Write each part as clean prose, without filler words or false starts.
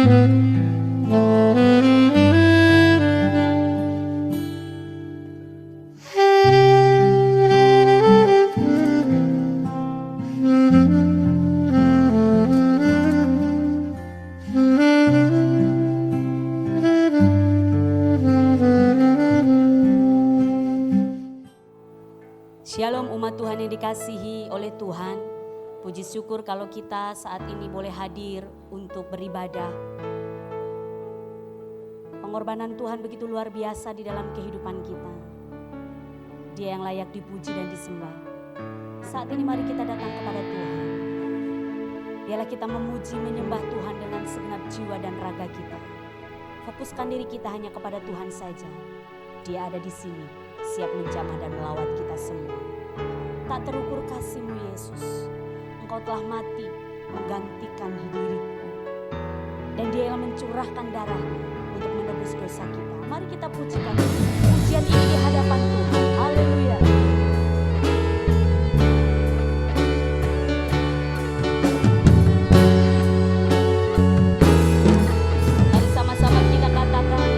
Shalom umat Tuhan yang dikasihi oleh Tuhan. Puji syukur kalau kita saat ini boleh hadir untuk beribadah. Pengorbanan Tuhan begitu luar biasa di dalam kehidupan kita. Dia yang layak dipuji dan disembah. Saat ini mari kita datang kepada Tuhan. Biarlah kita memuji menyembah Tuhan dengan segenap jiwa dan raga kita. Fokuskan diri kita hanya kepada Tuhan saja. Dia ada di sini, siap menjamah dan melawat kita semua. Tak terukur kasih-Mu Yesus. Engkau telah mati menggantikan diriku. Dan Dia yang mencurahkan darahnya untuk menebus dosa kita. Mari kita pujikan pujian ini di hadapan Tuhan. Haleluya. Mari sama-sama kita katakan.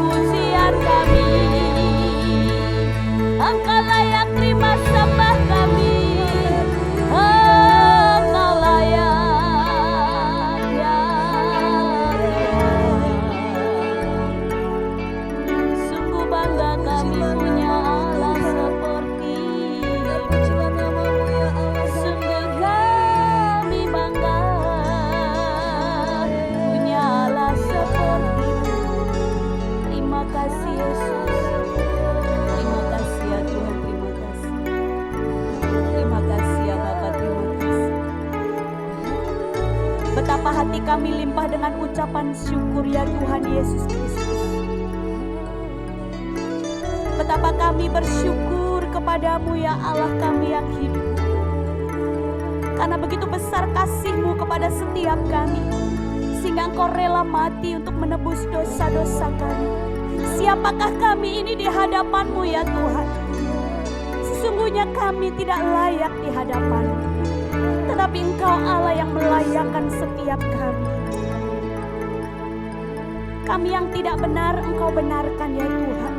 pujian kami. Engkau layak terima sembah kami. Engkau layak ya Tuhan. Sungguh bangga kami punya Allah seperti. Sungguh kami bangga punya Allah seperti. Terima kasih Yesus. Terima kasih ya Tuhan, terima kasih. Terima kasih ya Bapa, terima kasih. Betapa hati kami limpah dengan ucapan syukur ya Tuhan Yesus Kristus. Betapa kami bersyukur kepadamu ya Allah kami yang hidup. Karena begitu besar kasih-Mu kepada setiap kami, sehingga Engkau rela mati untuk menebus dosa-dosa kami. Siapakah kami ini di hadapan-Mu ya Tuhan? Sesungguhnya kami tidak layak di hadapan-Mu, tetapi Engkau Allah yang melayakkan setiap kami. Kami yang tidak benar Engkau benarkan ya Tuhan.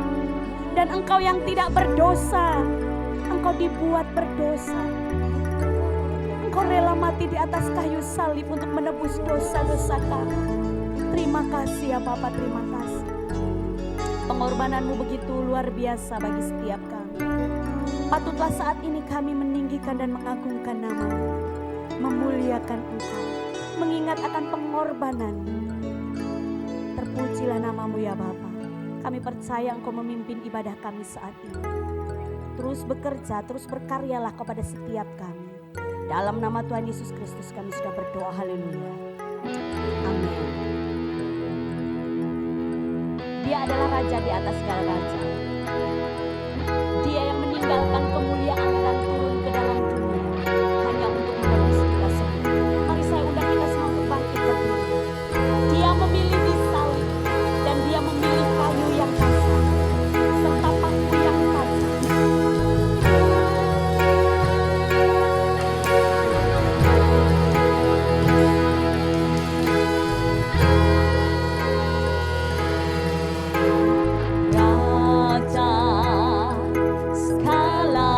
Dan Engkau yang tidak berdosa, Engkau dibuat berdosa. Engkau rela mati di atas kayu salib untuk menebus dosa-dosa kami. Terima kasih ya Bapa, terima kasih. Pengorbanan-Mu begitu luar biasa bagi setiap kami. Patutlah saat ini kami meninggikan dan mengagungkan nama-Mu, memuliakan Engkau, mengingat akan pengorbanan. Terpujilah nama-Mu ya Bapa. Kami percaya Engkau memimpin ibadah kami saat ini. Terus bekerja, terus berkaryalah kepada setiap kami. Dalam nama Tuhan Yesus Kristus kami sudah berdoa, haleluya. Amin. Dia adalah Raja di atas segala raja. Dia yang meninggalkan kemuliaan dan turun ke dalam dunia hanya untuk menebus kita semua. Mari saya undang kita semua untuk bangkit berdiri. Dia memilih di salib dan Dia memilih kayu yang kasar serta paku yang tajam. Raja skala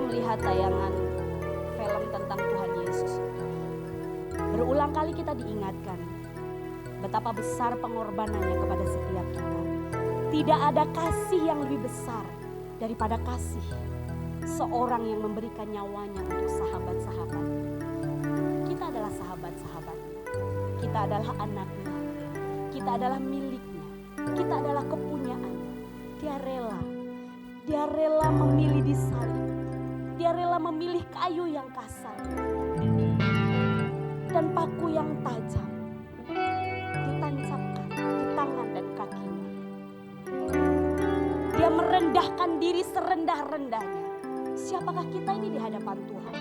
melihat tayangan film tentang Tuhan Yesus, berulang kali kita diingatkan betapa besar pengorbanannya kepada setiap kita. Tidak ada kasih yang lebih besar daripada kasih seorang yang memberikan nyawanya untuk sahabat-sahabat. Kita adalah sahabat-sahabatnya, kita adalah anaknya, kita adalah miliknya, kita adalah kepunyaannya. Dia rela memilih disalib, dia rela memilih kayu yang kasar dan paku yang tajam ditancapkan di tangan dan kakinya. Dia merendahkan diri serendah-rendahnya. Siapakah kita ini di hadapan Tuhan?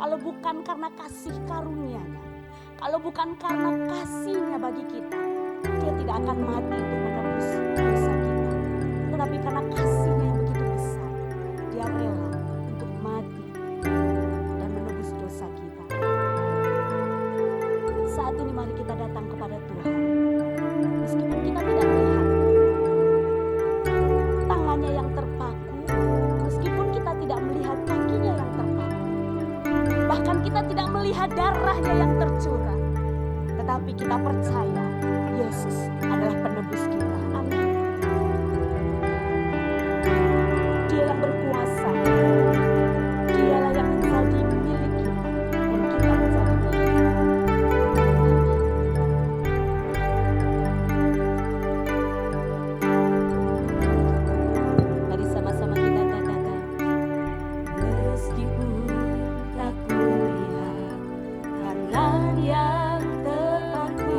Kalau bukan karena kasih karunia-Nya, kalau bukan karena kasih-Nya bagi kita, dia tidak akan mati untuk menebus dosa kita. Tetapi karena kasih-Nya yang begitu besar, dia rela untuk mati dan menebus dosa kita. Saat ini mari kita datang kepada Tuhan. Meskipun kita tidak melihat tangannya yang terpaku, meskipun kita tidak melihat kakinya yang terpaku, bahkan kita tidak melihat darahnya yang tercurah, tetapi kita percaya Yesus adalah penebus kita. Amin. Dia yang berkuasa, dialah yang menjadi milik kita dan kita menjadi milik Dia. Mari sama-sama kita katakan, meskipun tak kulihat tangan yang terpaku,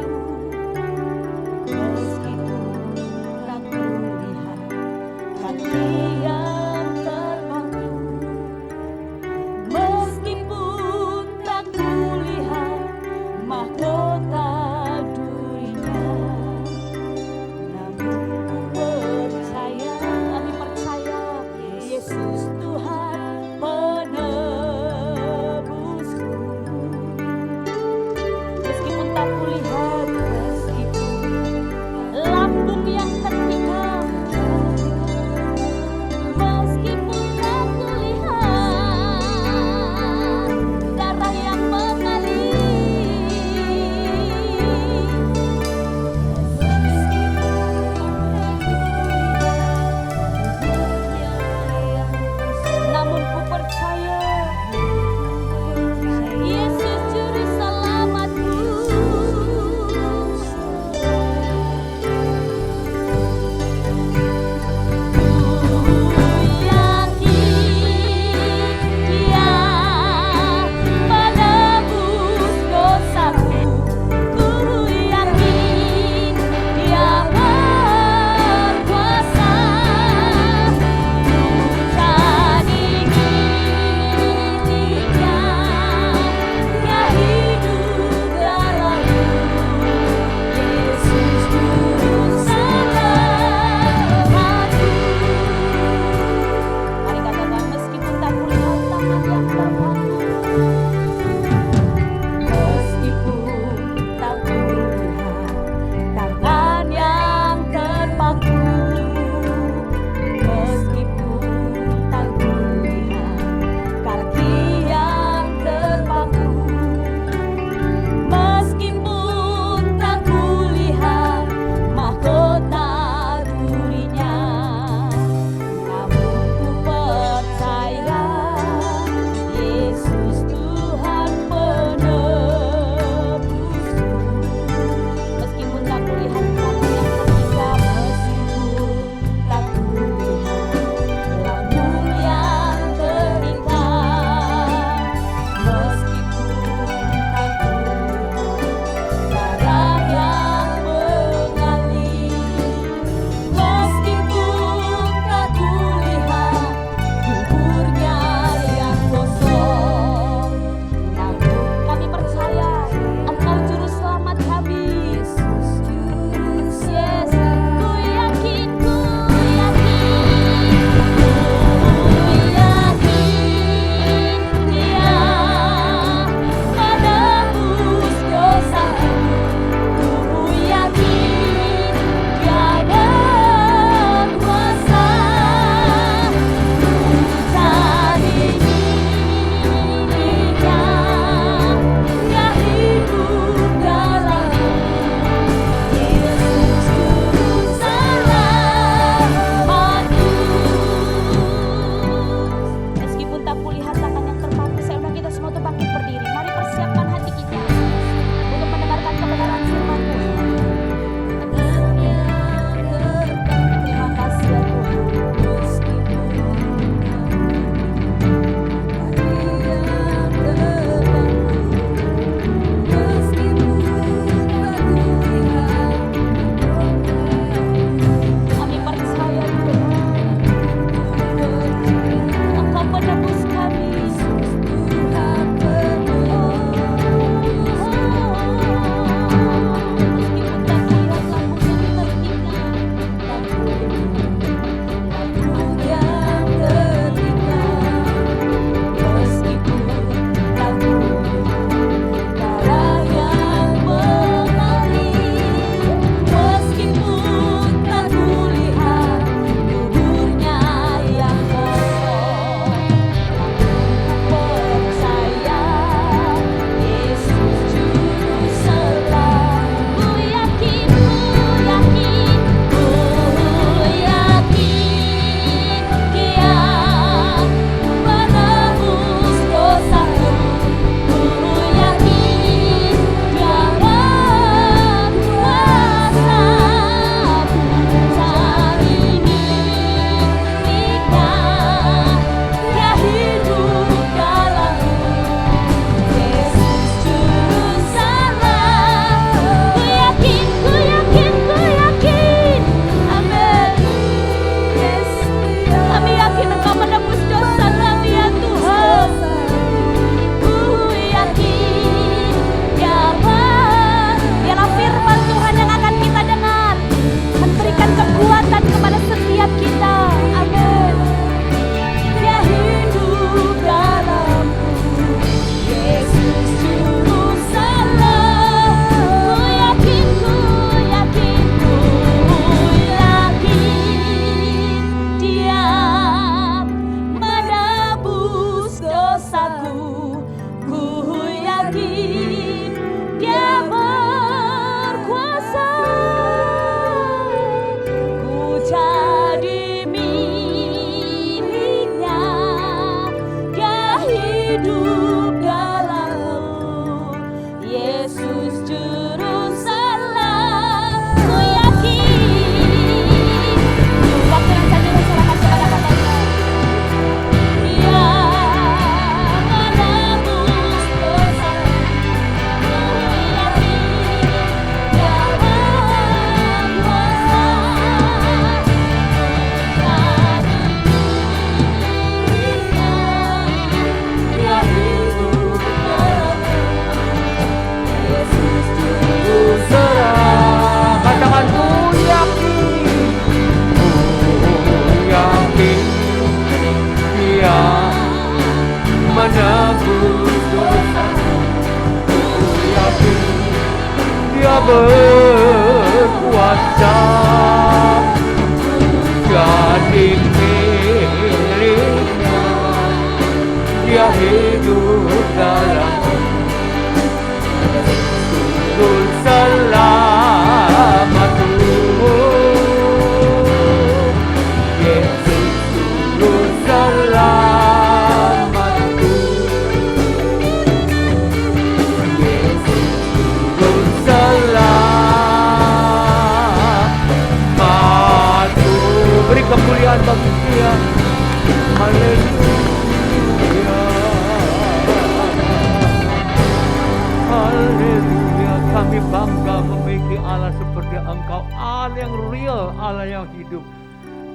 Allah seperti Engkau, Allah yang real, Allah yang hidup.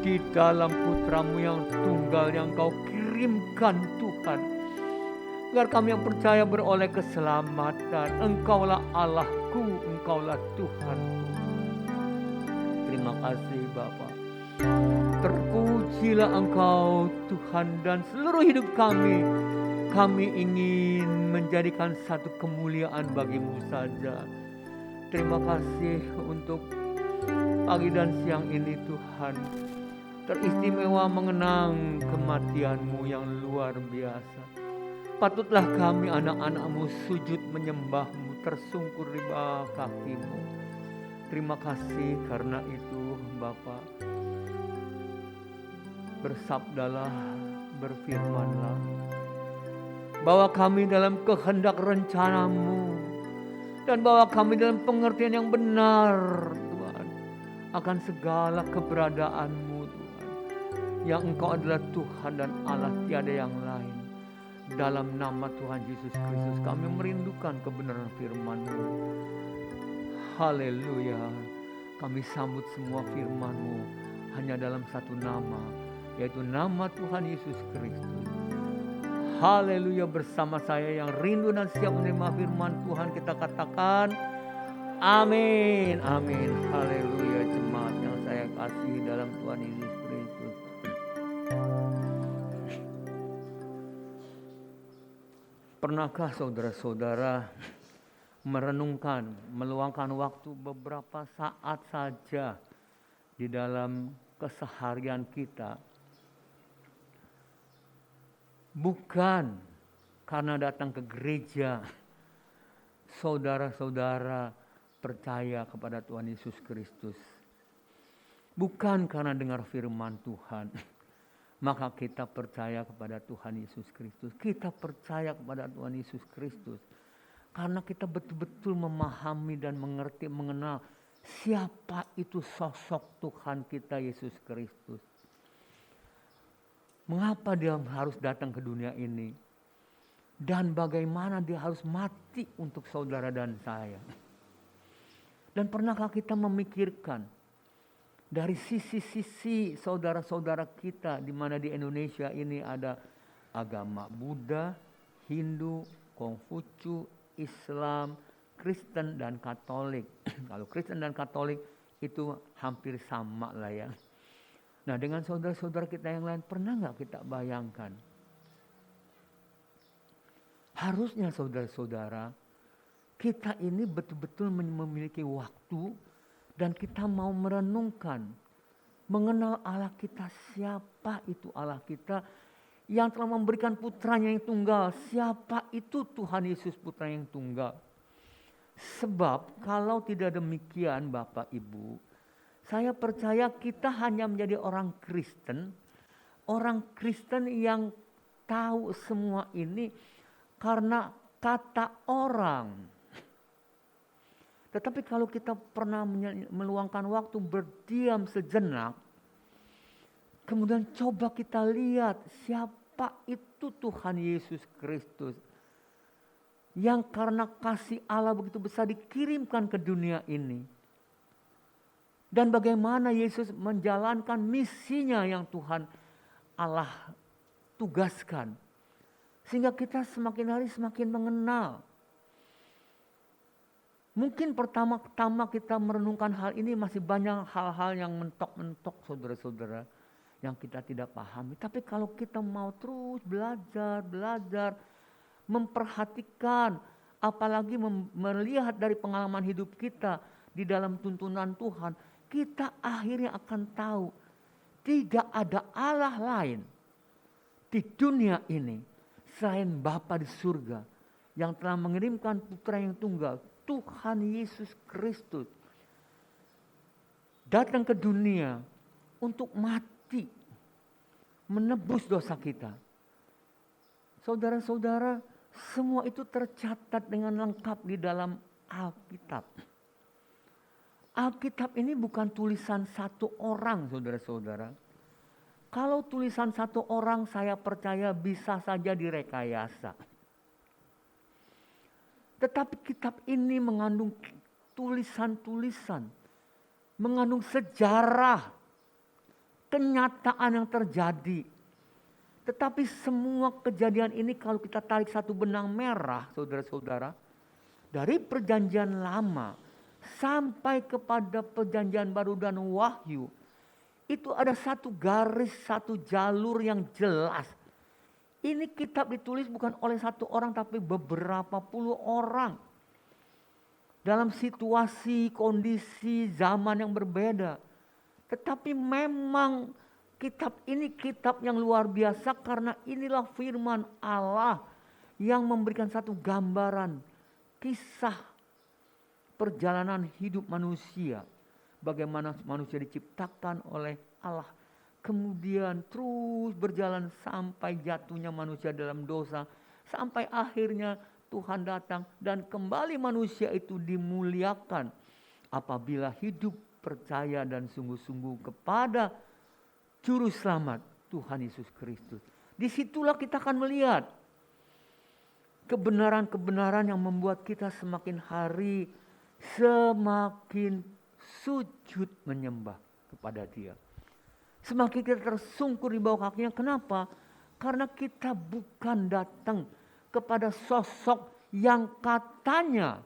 Di dalam putra-Mu yang tunggal yang Kau kirimkan Tuhan. Agar kami yang percaya beroleh keselamatan. Engkaulah Allahku, Engkaulah Tuhanku. Terima kasih Bapa. Terpujilah Engkau Tuhan, dan seluruh hidup kami ingin menjadikan satu kemuliaan bagi-Mu saja. Terima kasih untuk pagi dan siang ini Tuhan. Teristimewa mengenang kematian-Mu yang luar biasa. Patutlah kami anak-anak-Mu sujud menyembah-Mu, tersungkur di bawah kaki-Mu. Terima kasih karena itu Bapa. Bersabdalah, berfirmanlah, bawa kami dalam kehendak rencana-Mu, dan bawa kami dalam pengertian yang benar Tuhan, akan segala keberadaan-Mu Tuhan, yang Engkau adalah Tuhan dan Allah, tiada yang lain. Dalam nama Tuhan Yesus Kristus kami merindukan kebenaran firman-Mu. Haleluya. Kami sambut semua firman-Mu hanya dalam satu nama, yaitu nama Tuhan Yesus Kristus. Haleluya. Bersama saya yang rindu dan siap menerima firman Tuhan, kita katakan amin, amin. Haleluya. Jemaat yang saya kasihi dalam Tuhan Yesus Kristus. Pernahkah saudara-saudara merenungkan, meluangkan waktu beberapa saat saja di dalam keseharian kita, bukan karena datang ke gereja, saudara-saudara percaya kepada Tuhan Yesus Kristus, bukan karena dengar firman Tuhan, maka kita percaya kepada Tuhan Yesus Kristus. Kita percaya kepada Tuhan Yesus Kristus karena kita betul-betul memahami dan mengerti, mengenal siapa itu sosok Tuhan kita Yesus Kristus. Mengapa dia harus datang ke dunia ini? Dan bagaimana dia harus mati untuk saudara dan saya? Dan pernahkah kita memikirkan dari sisi-sisi saudara-saudara kita, di mana di Indonesia ini ada agama Buddha, Hindu, Konghucu, Islam, Kristen dan Katolik. Kalau Kristen dan Katolik itu hampir sama lah ya. Nah, dengan saudara-saudara kita yang lain, pernah nggak kita bayangkan? Harusnya saudara-saudara, kita ini betul-betul memiliki waktu dan kita mau merenungkan, mengenal Allah kita, siapa itu Allah kita yang telah memberikan putranya yang tunggal. Siapa itu Tuhan Yesus putra yang tunggal? Sebab kalau tidak demikian Bapak Ibu, saya percaya kita hanya menjadi orang Kristen yang tahu semua ini karena kata orang. Tetapi kalau kita pernah meluangkan waktu berdiam sejenak, kemudian coba kita lihat siapa itu Tuhan Yesus Kristus yang karena kasih Allah begitu besar dikirimkan ke dunia ini. Dan bagaimana Yesus menjalankan misinya yang Tuhan Allah tugaskan. Sehingga kita semakin hari semakin mengenal. Mungkin pertama-tama kita merenungkan hal ini masih banyak hal-hal yang mentok-mentok saudara-saudara yang kita tidak pahami. Tapi kalau kita mau terus belajar, memperhatikan, apalagi melihat dari pengalaman hidup kita di dalam tuntunan Tuhan, kita akhirnya akan tahu tidak ada Allah lain di dunia ini selain Bapa di surga yang telah mengirimkan putra yang tunggal, Tuhan Yesus Kristus, datang ke dunia untuk mati, menebus dosa kita. Saudara-saudara, semua itu tercatat dengan lengkap di dalam Alkitab. Alkitab ini bukan tulisan satu orang, saudara-saudara. Kalau tulisan satu orang, saya percaya bisa saja direkayasa. Tetapi kitab ini mengandung tulisan-tulisan, mengandung sejarah, kenyataan yang terjadi. Tetapi semua kejadian ini kalau kita tarik satu benang merah, saudara-saudara, dari perjanjian lama sampai kepada perjanjian baru dan wahyu, itu ada satu garis, satu jalur yang jelas. Ini kitab ditulis bukan oleh satu orang tapi beberapa puluh orang. Dalam situasi, kondisi, zaman yang berbeda. Tetapi memang kitab ini kitab yang luar biasa karena inilah firman Allah yang memberikan satu gambaran kisah perjalanan hidup manusia. Bagaimana manusia diciptakan oleh Allah. Kemudian terus berjalan sampai jatuhnya manusia dalam dosa. Sampai akhirnya Tuhan datang dan kembali manusia itu dimuliakan. Apabila hidup percaya dan sungguh-sungguh kepada Juru Selamat Tuhan Yesus Kristus. Disitulah kita akan melihat kebenaran-kebenaran yang membuat kita semakin hari semakin sujud menyembah kepada Dia. Semakin kita tersungkur di bawah kakinya. Kenapa? Karena kita bukan datang kepada sosok yang katanya,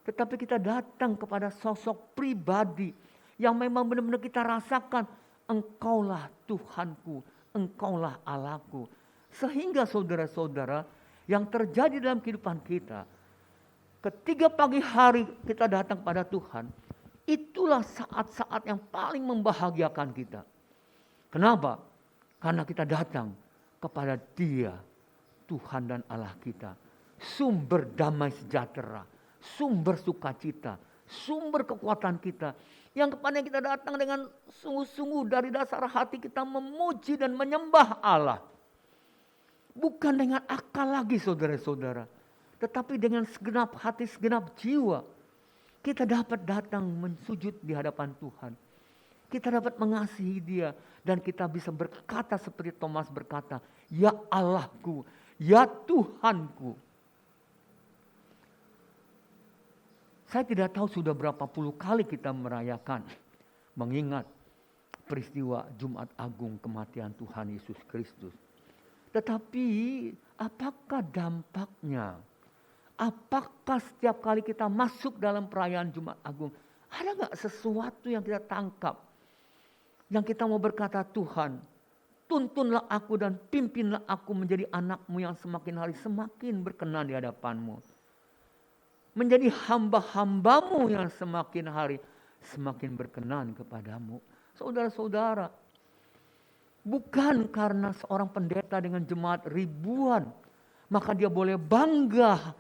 tetapi kita datang kepada sosok pribadi yang memang benar-benar kita rasakan, Engkaulah Tuhanku, Engkaulah Allahku. Sehingga saudara-saudara yang terjadi dalam kehidupan kita, ketika pagi hari kita datang pada Tuhan, itulah saat-saat yang paling membahagiakan kita. Kenapa? Karena kita datang kepada Dia, Tuhan dan Allah kita. Sumber damai sejahtera, sumber sukacita, sumber kekuatan kita. Yang kepada kita datang dengan sungguh-sungguh dari dasar hati kita memuji dan menyembah Allah. Bukan dengan akal lagi saudara-saudara. Tetapi dengan segenap hati, segenap jiwa. Kita dapat datang mensujud di hadapan Tuhan. Kita dapat mengasihi Dia. Dan kita bisa berkata seperti Thomas berkata, Ya Allahku, Ya Tuhanku. Saya tidak tahu sudah berapa puluh kali kita merayakan, mengingat peristiwa Jumat Agung kematian Tuhan Yesus Kristus. Tetapi apakah dampaknya? Apakah setiap kali kita masuk dalam perayaan Jumat Agung, ada gak sesuatu yang kita tangkap? Yang kita mau berkata, Tuhan, tuntunlah aku dan pimpinlah aku menjadi anak-Mu yang semakin hari semakin berkenan di hadapan-Mu. Menjadi hamba-hamba-Mu yang semakin hari semakin berkenan kepadamu. Saudara-saudara, bukan karena seorang pendeta dengan jemaat ribuan, maka dia boleh bangga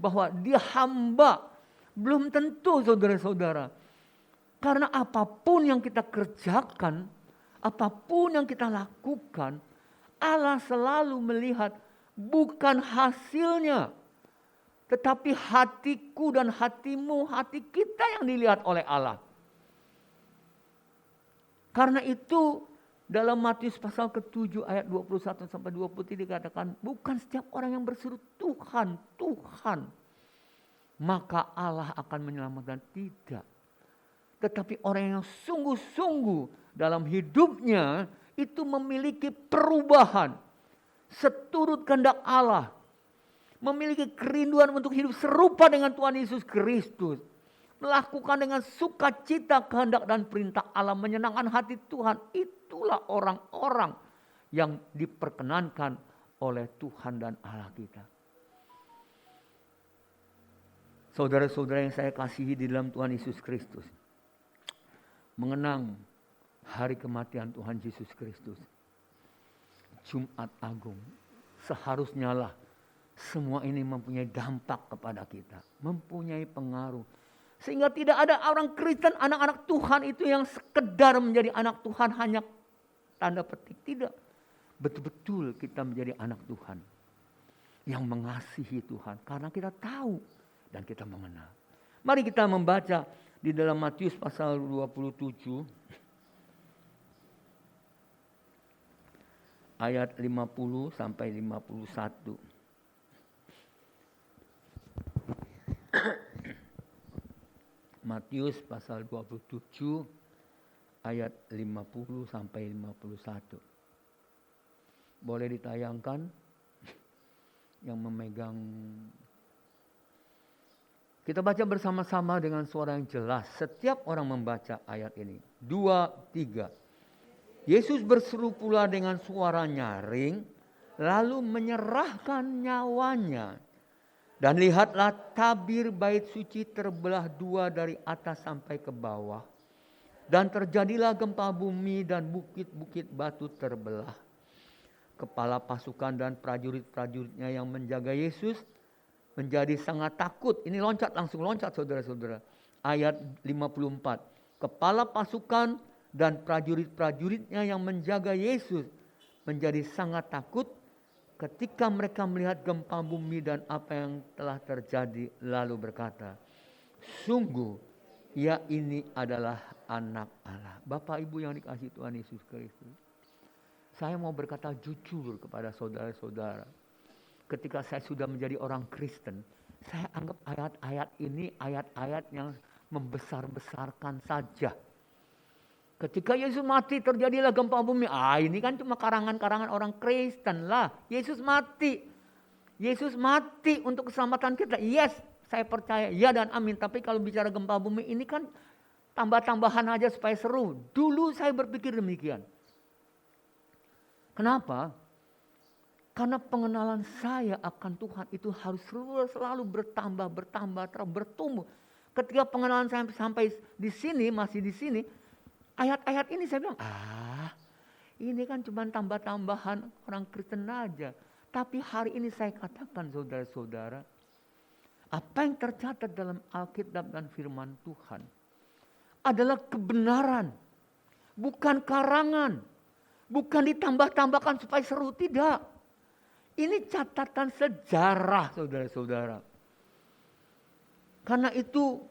bahwa dia hamba. Belum tentu saudara-saudara. Karena apapun yang kita kerjakan, apapun yang kita lakukan, Allah selalu melihat bukan hasilnya. Tetapi hatiku dan hatimu, hati kita yang dilihat oleh Allah. Karena itu dalam Matius pasal ke-7 ayat 21 sampai 23 dikatakan, bukan setiap orang yang berseru Tuhan, Tuhan, maka Allah akan menyelamatkan, tidak. Tetapi orang yang sungguh-sungguh dalam hidupnya itu memiliki perubahan seturut kehendak Allah. Memiliki kerinduan untuk hidup serupa dengan Tuhan Yesus Kristus. Melakukan dengan sukacita kehendak dan perintah Allah, menyenangkan hati Tuhan. Itulah orang-orang yang diperkenankan oleh Tuhan dan Allah kita. Saudara-saudara yang saya kasihi di dalam Tuhan Yesus Kristus. Mengenang hari kematian Tuhan Yesus Kristus. Jumat Agung. Seharusnya lah semua ini mempunyai dampak kepada kita. Mempunyai pengaruh. Sehingga tidak ada orang Kristen, anak-anak Tuhan itu yang sekedar menjadi anak Tuhan hanya tanda petik. Tidak. Betul-betul kita menjadi anak Tuhan. Yang mengasihi Tuhan. Karena kita tahu dan kita mengenal. Mari kita membaca di dalam Matius pasal 27. Ayat 50 sampai 51. Matius pasal 27 ayat 50 sampai 51. Boleh ditayangkan yang memegang. Kita baca bersama-sama dengan suara yang jelas. Setiap orang membaca ayat ini. 2, 3. Yesus berseru pula dengan suara nyaring, lalu menyerahkan nyawanya. Dan lihatlah tabir bait suci terbelah dua dari atas sampai ke bawah. Dan terjadilah gempa bumi dan bukit-bukit batu terbelah. Kepala pasukan dan prajurit-prajuritnya yang menjaga Yesus menjadi sangat takut. Ini langsung loncat saudara-saudara. Ayat 54. Kepala pasukan dan prajurit-prajuritnya yang menjaga Yesus menjadi sangat takut ketika mereka melihat gempa bumi dan apa yang telah terjadi, lalu berkata, sungguh ia ini adalah anak Allah. Bapak Ibu yang dikasihi Tuhan Yesus Kristus, saya mau berkata jujur kepada saudara-saudara. Ketika saya sudah menjadi orang Kristen, saya anggap ayat-ayat ini ayat-ayat yang membesar-besarkan saja. Ketika Yesus mati terjadilah gempa bumi. Ini kan cuma karangan-karangan orang Kristen lah. Yesus mati. Yesus mati untuk keselamatan kita. Yes, saya percaya. Ya dan amin. Tapi kalau bicara gempa bumi ini kan tambah-tambahan aja supaya seru. Dulu saya berpikir demikian. Kenapa? Karena pengenalan saya akan Tuhan itu harus selalu bertambah, bertumbuh. Ketika pengenalan saya sampai di sini, masih di sini, ayat-ayat ini saya bilang, ini kan cuma tambah-tambahan orang Kristen aja. Tapi hari ini saya katakan saudara-saudara, apa yang tercatat dalam Alkitab dan firman Tuhan adalah kebenaran, bukan karangan, bukan ditambah-tambahkan supaya seru, tidak. Ini catatan sejarah saudara-saudara. Karena itu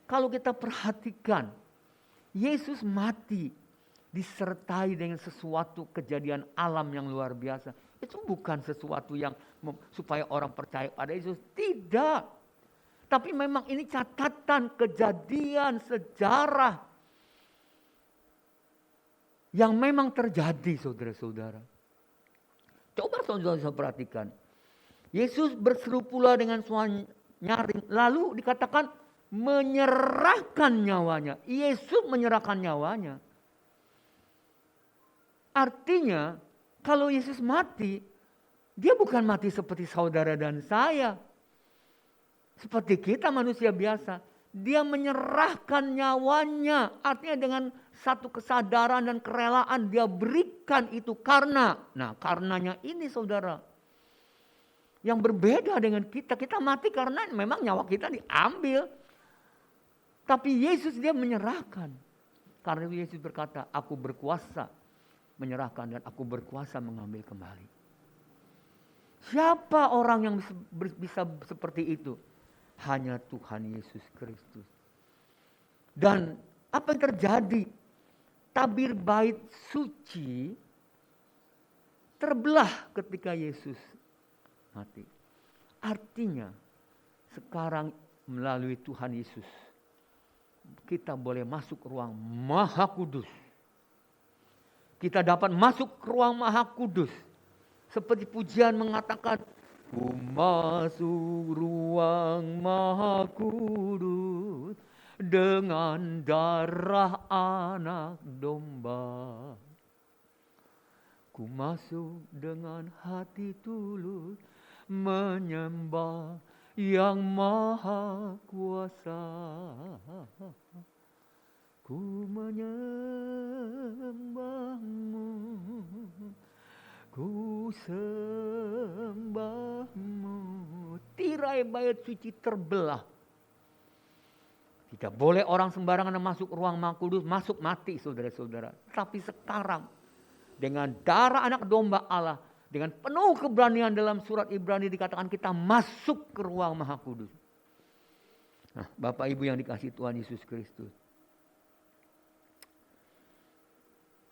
kalau kita perhatikan, Yesus mati disertai dengan sesuatu kejadian alam yang luar biasa. Itu bukan sesuatu yang supaya orang percaya pada Yesus. Tidak. Tapi memang ini catatan kejadian sejarah yang memang terjadi saudara-saudara. Coba saudara-saudara perhatikan. Yesus berseru pula dengan suara nyaring. Lalu dikatakan menyerahkan nyawanya. Yesus menyerahkan nyawanya. Artinya kalau Yesus mati, dia bukan mati seperti saudara dan saya. Seperti kita manusia biasa. Dia menyerahkan nyawanya. Artinya dengan satu kesadaran dan kerelaan dia berikan itu karena. Nah karenanya ini saudara. Yang berbeda dengan kita. Kita mati karena memang nyawa kita diambil. Tapi Yesus dia menyerahkan. Karena Yesus berkata, aku berkuasa menyerahkan dan aku berkuasa mengambil kembali. Siapa orang yang bisa seperti itu? Hanya Tuhan Yesus Kristus. Dan apa yang terjadi? Tabir bait suci terbelah ketika Yesus mati. Artinya sekarang melalui Tuhan Yesus kita boleh masuk ke ruang Maha Kudus. Kita dapat masuk ke ruang Maha Kudus. Seperti pujian mengatakan, ku masuk ruang Maha Kudus dengan darah anak domba. Ku masuk dengan hati tulus menyembah yang maha kuasa. Ku menyembahmu, ku sembahmu. Tirai bait suci terbelah. Tidak boleh orang sembarangan masuk ruang Maha Kudus, masuk mati saudara-saudara. Tapi sekarang dengan darah anak domba Allah, dengan penuh keberanian dalam surat Ibrani dikatakan kita masuk ke ruang Maha Kudus. Nah, Bapak Ibu yang dikasihi Tuhan Yesus Kristus.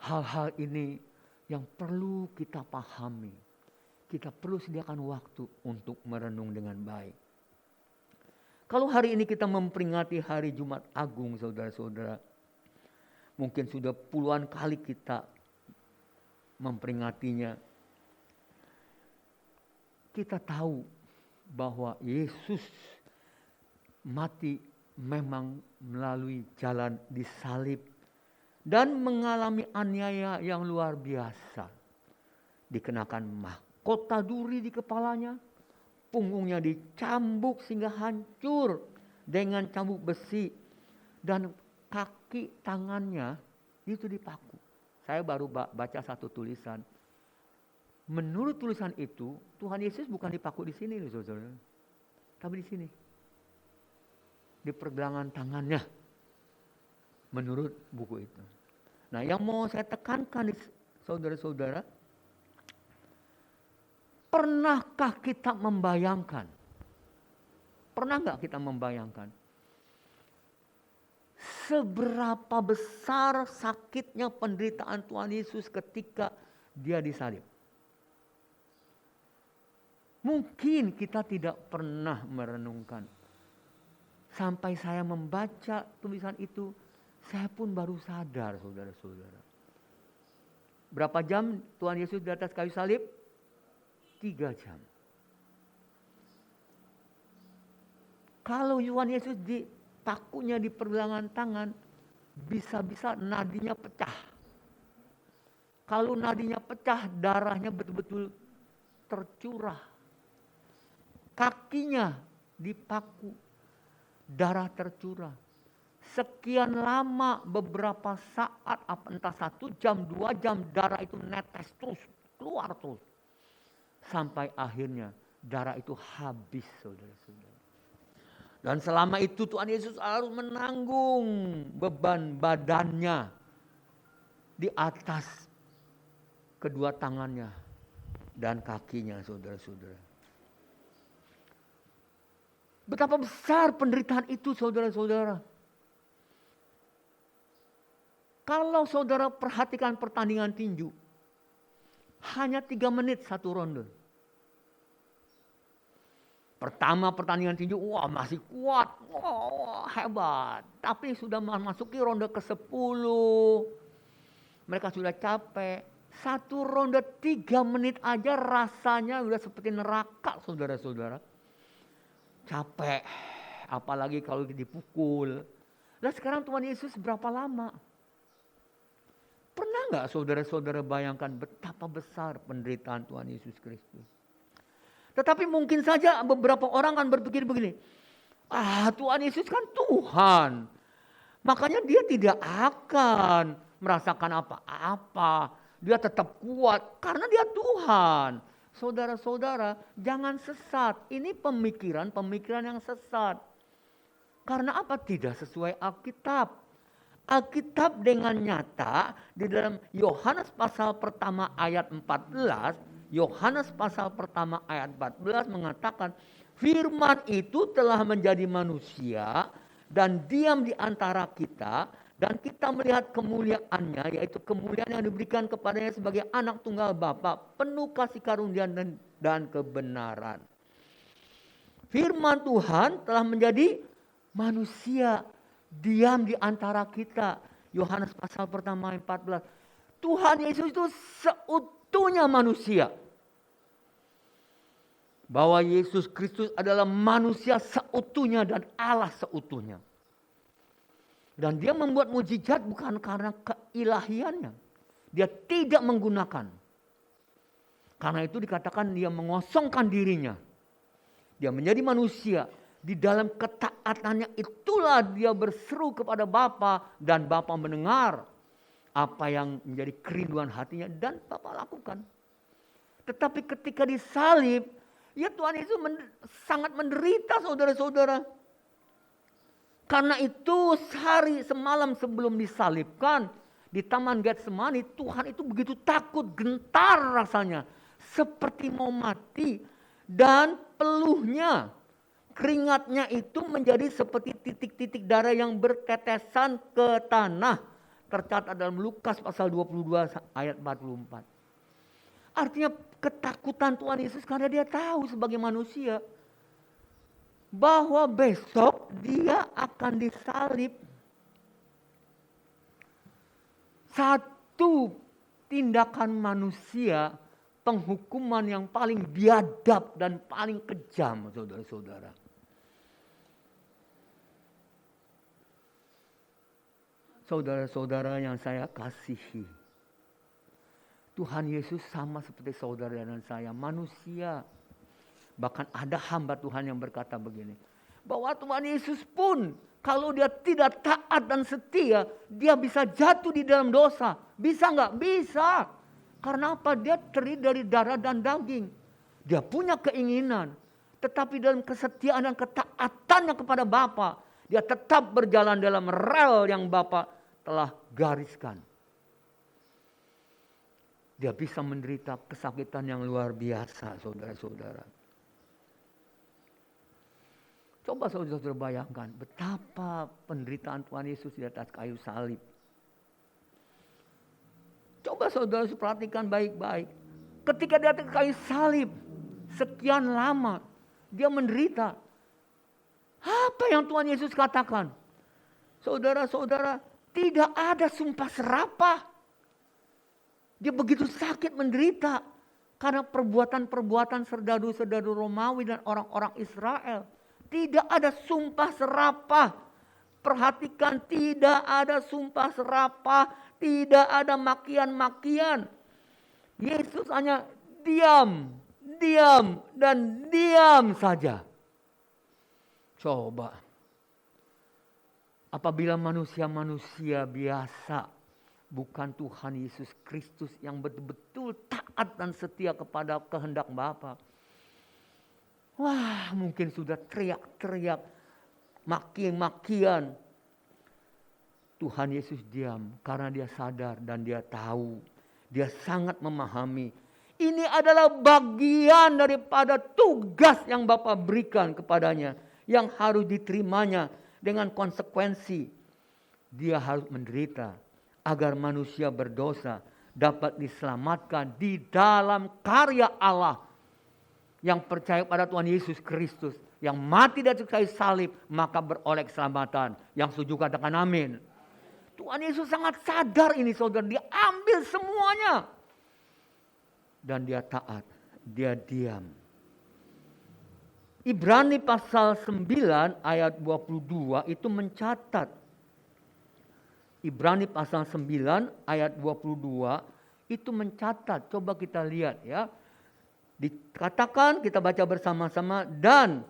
Hal-hal ini yang perlu kita pahami. Kita perlu sediakan waktu untuk merenung dengan baik. Kalau hari ini kita memperingati hari Jumat Agung, saudara-saudara, mungkin sudah puluhan kali kita memperingatinya. Kita tahu bahwa Yesus mati memang melalui jalan disalib dan mengalami aniaya yang luar biasa. Dikenakan mahkota duri di kepalanya, punggungnya dicambuk sehingga hancur dengan cambuk besi, dan kaki tangannya itu dipaku. Saya baru baca satu tulisan. Menurut tulisan itu, Tuhan Yesus bukan dipaku di sini, saudara, tapi di sini, di pergelangan tangannya. Menurut buku itu. Nah, yang mau saya tekankan, saudara-saudara, pernahkah kita membayangkan? Pernah nggak kita membayangkan seberapa besar sakitnya penderitaan Tuhan Yesus ketika dia disalib? Mungkin kita tidak pernah merenungkan. Sampai saya membaca tulisan itu, saya pun baru sadar, saudara-saudara. Berapa jam Tuhan Yesus di atas kayu salib? 3 jam. Kalau Tuhan Yesus dipakunya di pergelangan tangan, bisa-bisa nadinya pecah. Kalau nadinya pecah, darahnya betul-betul tercurah. Kakinya dipaku, darah tercurah. Sekian lama, beberapa saat, entah 1 jam, 2 jam, darah itu netes terus, keluar terus. Sampai akhirnya darah itu habis, saudara-saudara. Dan selama itu Tuhan Yesus harus menanggung beban badannya di atas kedua tangannya dan kakinya, saudara-saudara. Betapa besar penderitaan itu, saudara-saudara. Kalau saudara perhatikan pertandingan tinju, hanya 3 menit 1 ronde. Pertama pertandingan tinju, wah masih kuat, wah hebat. Tapi sudah memasuki ronde ke-10, mereka sudah capek. 1 ronde 3 menit aja rasanya sudah seperti neraka, saudara-saudara. Capek, apalagi kalau dipukul. Nah sekarang Tuhan Yesus berapa lama? Pernah nggak saudara-saudara bayangkan betapa besar penderitaan Tuhan Yesus Kristus? Tetapi mungkin saja beberapa orang kan berpikir begini, Tuhan Yesus kan Tuhan, makanya dia tidak akan merasakan apa-apa, dia tetap kuat karena dia Tuhan. Saudara-saudara, jangan sesat. Ini pemikiran yang sesat. Karena apa? Tidak sesuai Alkitab. Alkitab dengan nyata di dalam Yohanes pasal pertama ayat 14, Yohanes pasal pertama ayat 14 mengatakan, firman itu telah menjadi manusia dan diam di antara kita, dan kita melihat kemuliaannya, yaitu kemuliaan yang diberikan kepadanya sebagai anak tunggal Bapa, penuh kasih karunia dan kebenaran. Firman Tuhan telah menjadi manusia, diam di antara kita. Yohanes pasal pertama ayat 14. Tuhan Yesus itu seutuhnya manusia. Bahwa Yesus Kristus adalah manusia seutuhnya dan Allah seutuhnya. Dan dia membuat mujizat bukan karena keilahiannya. Dia tidak menggunakan. Karena itu dikatakan dia mengosongkan dirinya. Dia menjadi manusia. Di dalam ketaatannya itulah dia berseru kepada Bapa, dan Bapa mendengar apa yang menjadi kerinduan hatinya dan Bapa lakukan. Tetapi ketika disalib, ya Tuhan Yesus sangat menderita, saudara-saudara. Karena itu sehari semalam sebelum disalibkan di Taman Getsemani, Tuhan itu begitu takut, gentar rasanya. Seperti mau mati, dan peluhnya, keringatnya itu menjadi seperti titik-titik darah yang bertetesan ke tanah. Tercatat dalam Lukas pasal 22 ayat 44. Artinya ketakutan Tuhan Yesus karena dia tahu sebagai manusia bahwa besok dia akan disalib. Satu tindakan manusia, penghukuman yang paling biadab dan paling kejam, saudara-saudara. Saudara-saudara yang saya kasihi, Tuhan Yesus sama seperti saudara dan saya, manusia. Bahkan ada hamba Tuhan yang berkata begini, bahwa Tuhan Yesus pun kalau dia tidak taat dan setia, dia bisa jatuh di dalam dosa. Bisa nggak? Bisa. Karena apa? Dia terdiri dari darah dan daging. Dia punya keinginan. Tetapi dalam kesetiaan dan ketaatannya kepada Bapa, dia tetap berjalan dalam rel yang Bapa telah gariskan. Dia bisa menderita kesakitan yang luar biasa, saudara-saudara. Coba saudara-saudara bayangkan betapa penderitaan Tuhan Yesus di atas kayu salib. Coba saudara perhatikan baik-baik. Ketika di atas kayu salib, sekian lama dia menderita. Apa yang Tuhan Yesus katakan? Saudara-saudara, tidak ada sumpah serapah. Dia begitu sakit menderita karena perbuatan-perbuatan serdadu-serdadu Romawi dan orang-orang Israel. Tidak ada sumpah serapah. Perhatikan, tidak ada sumpah serapah. Tidak ada makian-makian. Yesus hanya diam, diam, dan diam saja. Coba. Apabila manusia-manusia biasa, bukan Tuhan Yesus Kristus yang betul-betul taat dan setia kepada kehendak Bapa. Wah, mungkin sudah teriak-teriak, maki-makian. Tuhan Yesus diam karena dia sadar dan dia tahu. Dia sangat memahami. Ini adalah bagian daripada tugas yang Bapa berikan kepadanya. Yang harus diterimanya dengan konsekuensi. Dia harus menderita agar manusia berdosa dapat diselamatkan di dalam karya Allah. Yang percaya pada Tuhan Yesus Kristus, yang mati di atas kayu salib, maka beroleh keselamatan. Yang setuju katakan amin. Tuhan Yesus sangat sadar ini saudara, dia ambil semuanya. Dan dia taat, dia diam. Ibrani pasal 9 ayat 22 itu mencatat. Ibrani pasal 9 ayat 22 itu mencatat. Coba kita lihat ya. Dikatakan, kita baca bersama-sama, dan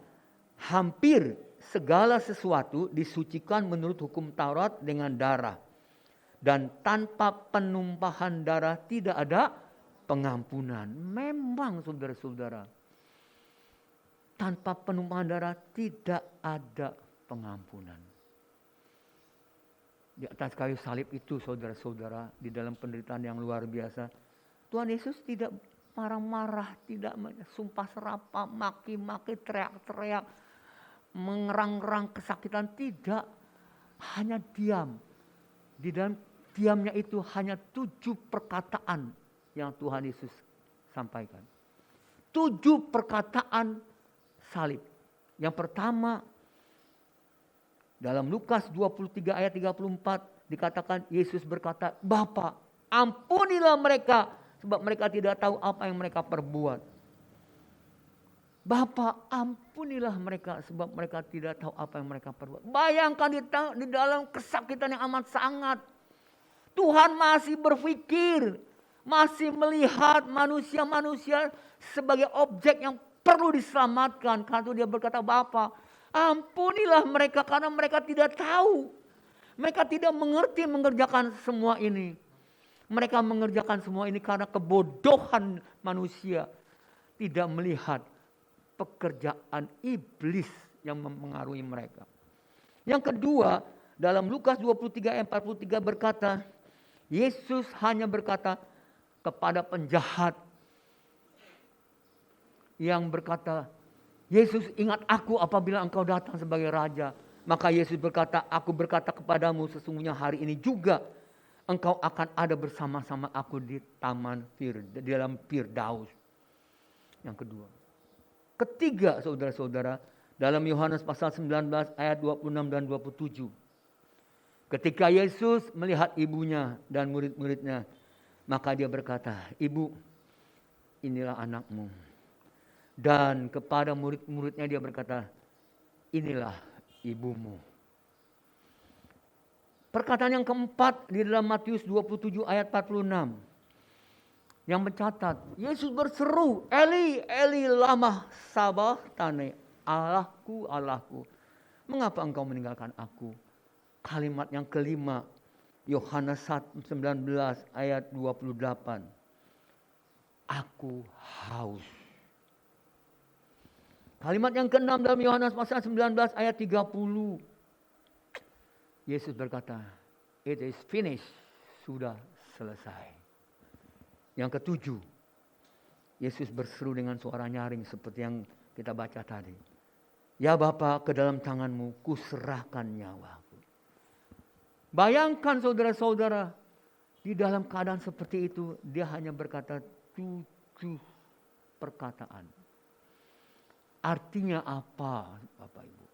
hampir segala sesuatu disucikan menurut hukum Taurat dengan darah. Dan tanpa penumpahan darah tidak ada pengampunan. Memang saudara-saudara, tanpa penumpahan darah tidak ada pengampunan. Di atas kayu salib itu saudara-saudara, di dalam penderitaan yang luar biasa, Tuhan Yesus tidak marah-marah, tidak sumpah serapah, maki-maki, teriak-teriak, mengerang-erang kesakitan, tidak. Hanya diam. Di dalam diamnya itu hanya 7 perkataan yang Tuhan Yesus sampaikan. 7 perkataan salib. Yang pertama, dalam Lukas 23 ayat 34 dikatakan Yesus berkata, Bapa, ampunilah mereka, sebab mereka tidak tahu apa yang mereka perbuat. Bapa, ampunilah mereka sebab mereka tidak tahu apa yang mereka perbuat. Bayangkan di dalam kesakitan yang amat sangat. Tuhan masih berpikir, masih melihat manusia-manusia sebagai objek yang perlu diselamatkan. Karena itu dia berkata, Bapa, ampunilah mereka karena mereka tidak tahu. Mereka tidak mengerti mengerjakan semua ini. Mereka mengerjakan semua ini karena kebodohan manusia. Tidak melihat pekerjaan iblis yang mempengaruhi mereka. Yang kedua, dalam Lukas 23 ayat 43 berkata, Yesus hanya berkata kepada penjahat yang berkata, Yesus, ingat aku apabila engkau datang sebagai raja. Maka Yesus berkata, aku berkata kepadamu sesungguhnya hari ini juga engkau akan ada bersama-sama aku di taman di dalam Firdaus. Yang kedua. Ketiga saudara-saudara, Dalam Yohanes pasal 19 ayat 26 dan 27. Ketika Yesus melihat ibunya dan murid-muridnya, maka dia berkata, "Ibu, inilah anakmu." Dan kepada murid-muridnya dia berkata, "Inilah ibumu." Perkataan yang keempat di dalam Matius 27 ayat 46. Yang mencatat, Yesus berseru, "Eli, Eli, lama sabachthani." Allahku, Allahku, mengapa engkau meninggalkan aku? Kalimat yang kelima, Yohanes 19 ayat 28. Aku haus. Kalimat yang keenam dalam Yohanes pasal 19 ayat 30. Yesus berkata, "It is finished." Sudah selesai. Yang ketujuh, Yesus berseru dengan suara nyaring seperti yang kita baca tadi. "Ya Bapa, ke dalam tanganmu kuserahkan nyawaku." Bayangkan saudara-saudara, di dalam keadaan seperti itu, dia hanya berkata 7 perkataan. Artinya apa, Bapak Ibu?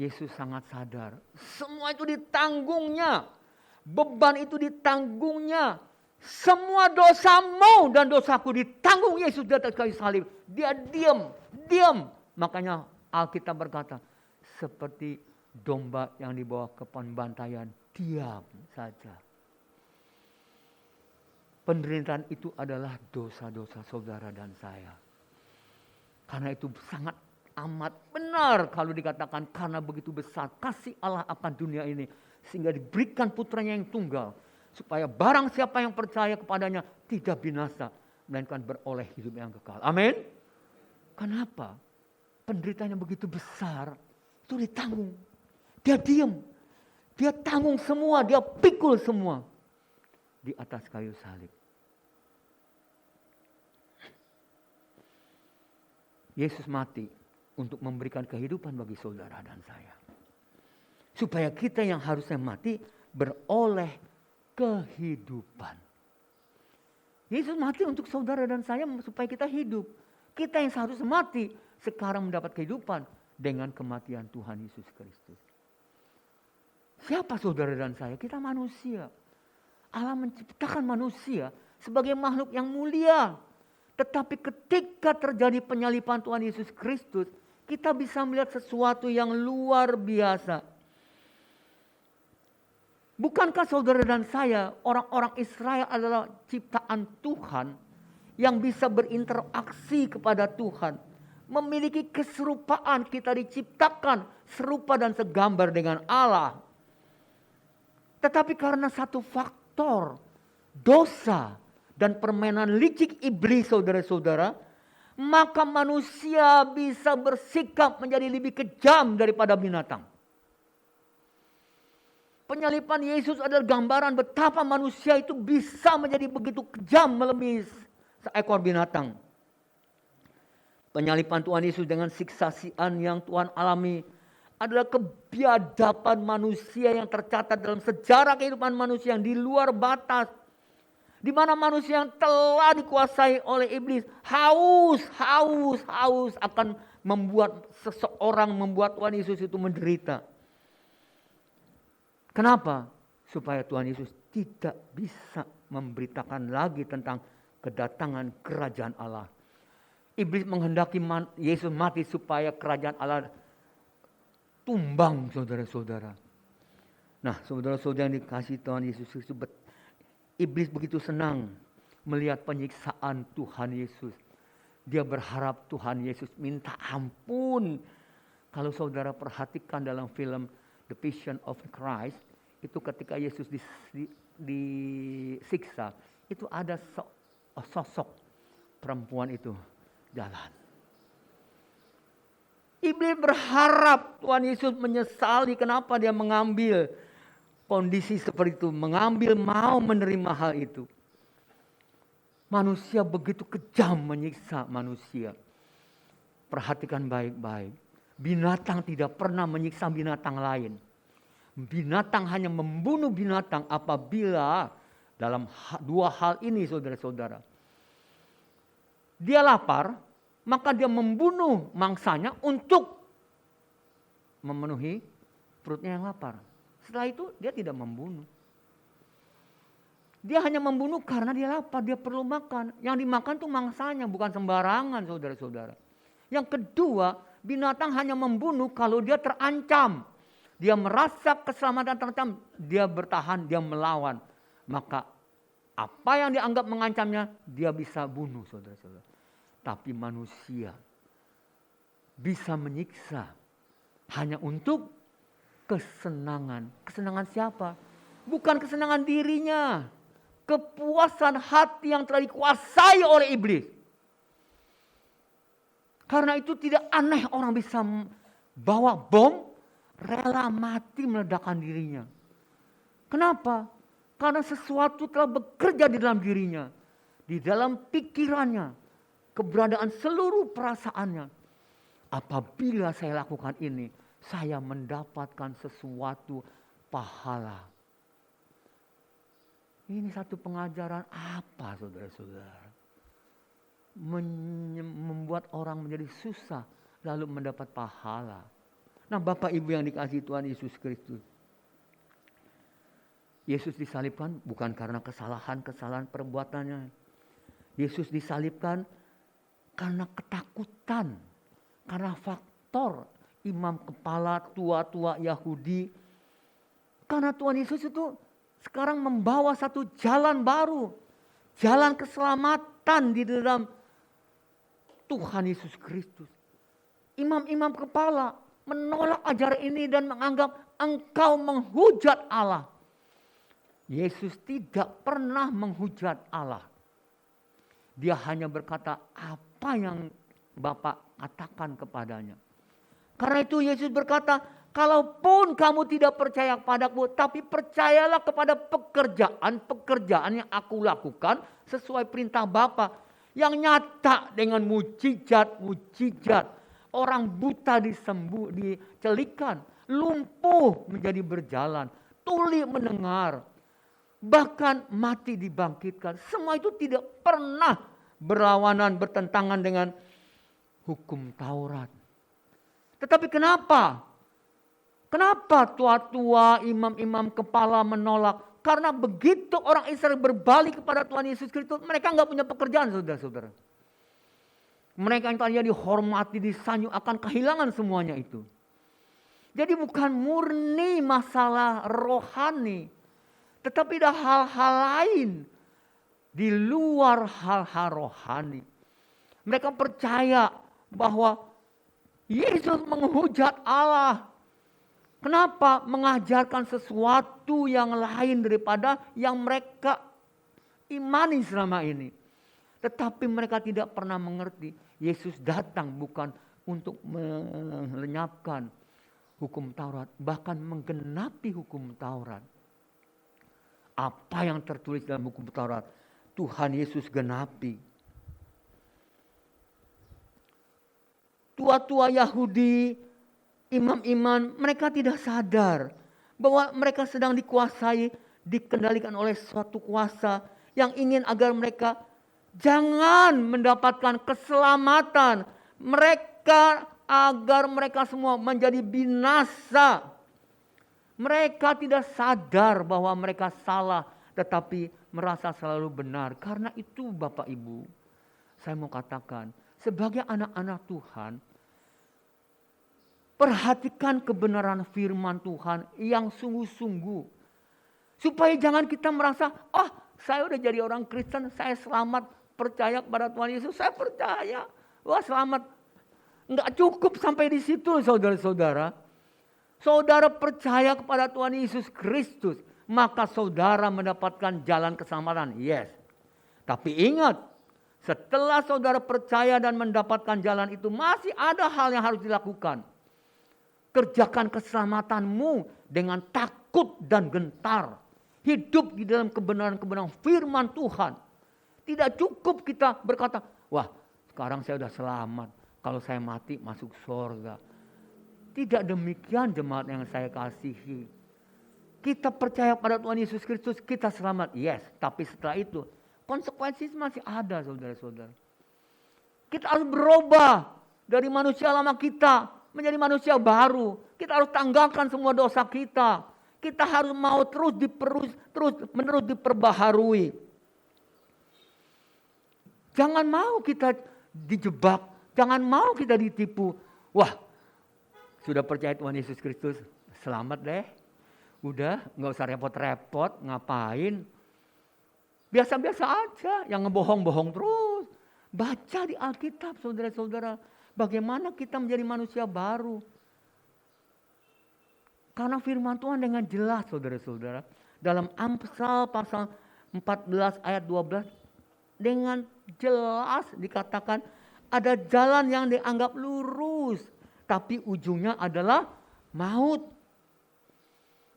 Yesus sangat sadar, semua itu ditanggungnya. Beban itu ditanggungnya. Semua dosamu dan dosaku ditanggung Yesus di atas kayu salib. Dia diam. Makanya Alkitab berkata, seperti domba yang dibawa ke pembantaian, diam saja. Penderitaan itu adalah dosa-dosa saudara dan saya. Karena itu sangat amat benar kalau dikatakan karena begitu besar kasih Allah akan dunia ini. Sehingga diberikan putranya yang tunggal. Supaya barang siapa yang percaya kepadanya tidak binasa. Melainkan beroleh hidup yang kekal. Amin. Kenapa? Penderitaannya begitu besar. Itu ditanggung. Dia diam. Dia tanggung semua. Dia pikul semua. Di atas kayu salib. Yesus mati untuk memberikan kehidupan bagi saudara dan saya. Supaya kita yang harusnya mati beroleh kehidupan. Yesus mati untuk saudara dan saya supaya kita hidup. Kita yang seharusnya mati sekarang mendapat kehidupan dengan kematian Tuhan Yesus Kristus. Siapa saudara dan saya? Kita manusia. Allah menciptakan manusia sebagai makhluk yang mulia. Tetapi ketika terjadi penyaliban Tuhan Yesus Kristus, kita bisa melihat sesuatu yang luar biasa. Bukankah saudara dan saya, orang-orang Israel adalah ciptaan Tuhan yang bisa berinteraksi kepada Tuhan. Memiliki keserupaan, kita diciptakan serupa dan segambar dengan Allah. Tetapi karena satu faktor, dosa dan permainan licik iblis saudara-saudara, maka manusia bisa bersikap menjadi lebih kejam daripada binatang. Penyaliban Yesus adalah gambaran betapa manusia itu bisa menjadi begitu kejam melebihi seekor binatang. Penyaliban Tuhan Yesus dengan siksaan yang Tuhan alami adalah kebiadaban manusia yang tercatat dalam sejarah kehidupan manusia yang di luar batas. Di mana manusia yang telah dikuasai oleh iblis haus akan membuat seseorang, membuat Tuhan Yesus itu menderita. Kenapa? Supaya Tuhan Yesus tidak bisa memberitakan lagi tentang kedatangan kerajaan Allah. Iblis menghendaki Yesus mati supaya kerajaan Allah tumbang, saudara-saudara. Nah, saudara-saudara yang dikasihi Tuhan Yesus Kristus, iblis begitu senang melihat penyiksaan Tuhan Yesus. Dia berharap Tuhan Yesus minta ampun. Kalau saudara perhatikan dalam film The Passion of Christ, itu ketika Yesus disiksa, itu ada sosok perempuan itu jalan. Iblis berharap Tuhan Yesus menyesali kenapa dia mengambil kondisi seperti itu, mau menerima hal itu. Manusia begitu kejam menyiksa manusia. Perhatikan baik-baik. Binatang tidak pernah menyiksa binatang lain. Binatang hanya membunuh binatang apabila dalam dua hal ini saudara-saudara. Dia lapar, maka dia membunuh mangsanya untuk memenuhi perutnya yang lapar. Setelah itu dia tidak membunuh. Dia hanya membunuh karena dia lapar, dia perlu makan. Yang dimakan tuh mangsanya, bukan sembarangan saudara-saudara. Yang kedua, binatang hanya membunuh kalau dia terancam. Dia merasa keselamatan terancam, dia bertahan, dia melawan. Maka apa yang dianggap mengancamnya, dia bisa bunuh saudara-saudara. Tapi manusia bisa menyiksa hanya untuk kesenangan. Kesenangan siapa? Bukan kesenangan dirinya. Kepuasan hati yang telah dikuasai oleh iblis. Karena itu tidak aneh orang bisa bawa bom, rela mati meledakkan dirinya. Kenapa? Karena sesuatu telah bekerja di dalam dirinya. Di dalam pikirannya. Keberadaan seluruh perasaannya. Apabila saya lakukan ini, saya mendapatkan sesuatu pahala. Ini satu pengajaran apa saudara-saudara? Membuat orang menjadi susah lalu mendapat pahala. Nah Bapak Ibu yang dikasihi Tuhan Yesus Kristus. Yesus disalibkan bukan karena kesalahan-kesalahan perbuatannya. Yesus disalibkan karena ketakutan. Karena faktor imam kepala tua-tua Yahudi. Karena Tuhan Yesus itu sekarang membawa satu jalan baru. Jalan keselamatan di dalam Tuhan Yesus Kristus. Imam-imam kepala menolak ajaran ini dan menganggap engkau menghujat Allah. Yesus tidak pernah menghujat Allah. Dia hanya berkata apa yang Bapa katakan kepadanya. Karena itu Yesus berkata, kalaupun kamu tidak percaya kepadaku, tapi percayalah kepada pekerjaan-pekerjaan yang aku lakukan sesuai perintah Bapa. Yang nyata dengan mujizat-mujizat. Orang buta dicelikan, lumpuh menjadi berjalan, tuli mendengar. Bahkan mati dibangkitkan. Semua itu tidak pernah berlawanan, bertentangan dengan hukum Taurat. Tetapi kenapa? Kenapa tua-tua, imam-imam kepala menolak? Karena begitu orang Israel berbalik kepada Tuhan Yesus Kristus, mereka nggak punya pekerjaan, saudara-saudara. Mereka yang tadinya dihormati, disanjung akan kehilangan semuanya itu. Jadi bukan murni masalah rohani, tetapi ada hal-hal lain di luar hal-hal rohani. Mereka percaya bahwa Yesus menghujat Allah. Kenapa? Mengajarkan sesuatu yang lain daripada yang mereka imani selama ini. Tetapi mereka tidak pernah mengerti. Yesus datang bukan untuk melenyapkan hukum Taurat. Bahkan menggenapi hukum Taurat. Apa yang tertulis dalam hukum Taurat, Tuhan Yesus genapi. Tua-tua Yahudi, imam-imam, mereka tidak sadar bahwa mereka sedang dikuasai, dikendalikan oleh suatu kuasa yang ingin agar mereka jangan mendapatkan keselamatan. Agar mereka semua menjadi binasa. Mereka tidak sadar bahwa mereka salah, tetapi merasa selalu benar. Karena itu Bapak Ibu, saya mau katakan, sebagai anak-anak Tuhan, perhatikan kebenaran firman Tuhan yang sungguh-sungguh. Supaya jangan kita merasa, saya udah jadi orang Kristen, saya selamat, percaya kepada Tuhan Yesus, saya percaya. Wah selamat. Enggak cukup sampai di situ saudara-saudara. Saudara percaya kepada Tuhan Yesus Kristus, maka saudara mendapatkan jalan keselamatan. Yes. Tapi ingat, setelah saudara percaya dan mendapatkan jalan itu, masih ada hal yang harus dilakukan. Kerjakan keselamatanmu dengan takut dan gentar. Hidup di dalam kebenaran-kebenaran firman Tuhan. Tidak cukup kita berkata, wah sekarang saya sudah selamat. Kalau saya mati masuk surga. Tidak demikian jemaat yang saya kasihi. Kita percaya pada Tuhan Yesus Kristus, kita selamat. Yes, tapi setelah itu konsekuensi masih ada saudara-saudara. Kita harus berubah dari manusia lama kita menjadi manusia baru. Kita harus tanggalkan semua dosa kita. Kita harus mau terus menerus diperbaharui. Jangan mau kita dijebak. Jangan mau kita ditipu. Wah, sudah percaya Tuhan Yesus Kristus, selamat deh. Udah, gak usah repot-repot, ngapain. Biasa-biasa aja, yang ngebohong-bohong terus. Baca di Alkitab, saudara-saudara. Bagaimana kita menjadi manusia baru. Karena firman Tuhan dengan jelas, saudara-saudara. Dalam Amsal pasal 14 ayat 12. Dengan jelas dikatakan ada jalan yang dianggap lurus. Tapi ujungnya adalah maut.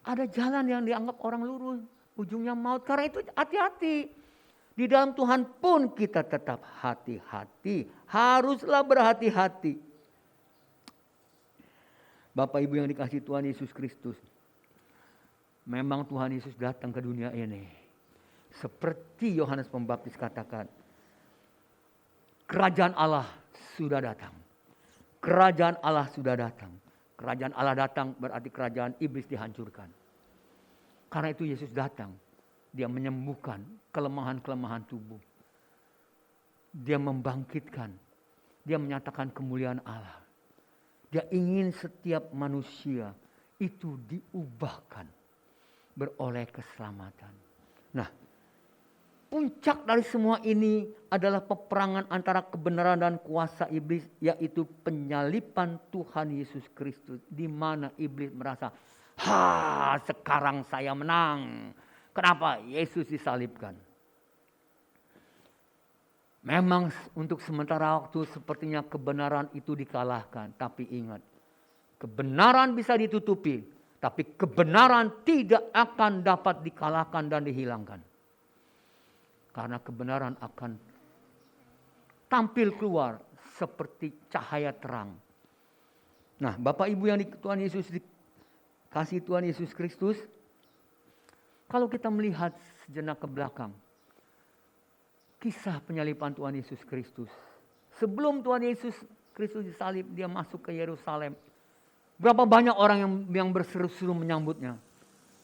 Ada jalan yang dianggap orang lurus. Ujungnya maut. Karena itu hati-hati. Di dalam Tuhan pun kita tetap hati-hati. Haruslah berhati-hati. Bapak Ibu yang dikasihi Tuhan Yesus Kristus. Memang Tuhan Yesus datang ke dunia ini. Seperti Yohanes Pembaptis katakan. Kerajaan Allah sudah datang. Kerajaan Allah sudah datang. Kerajaan Allah datang berarti kerajaan iblis dihancurkan. Karena itu Yesus datang. Dia menyembuhkan kelemahan-kelemahan tubuh. Dia membangkitkan. Dia menyatakan kemuliaan Allah. Dia ingin setiap manusia itu diubahkan. Beroleh keselamatan. Nah, puncak dari semua ini adalah peperangan antara kebenaran dan kuasa iblis. Yaitu penyalipan Tuhan Yesus Kristus. Di mana iblis merasa, sekarang saya menang. Kenapa? Yesus disalibkan. Memang untuk sementara waktu sepertinya kebenaran itu dikalahkan. Tapi ingat, kebenaran bisa ditutupi. Tapi kebenaran tidak akan dapat dikalahkan dan dihilangkan. Karena kebenaran akan tampil keluar seperti cahaya terang. Nah, Bapak Ibu yang Tuhan Yesus dikasih Tuhan Yesus Kristus. Kalau kita melihat sejenak ke belakang. Kisah penyalipan Tuhan Yesus Kristus. Sebelum Tuhan Yesus Kristus disalib, dia masuk ke Yerusalem. Berapa banyak orang yang berseru-seru menyambutnya.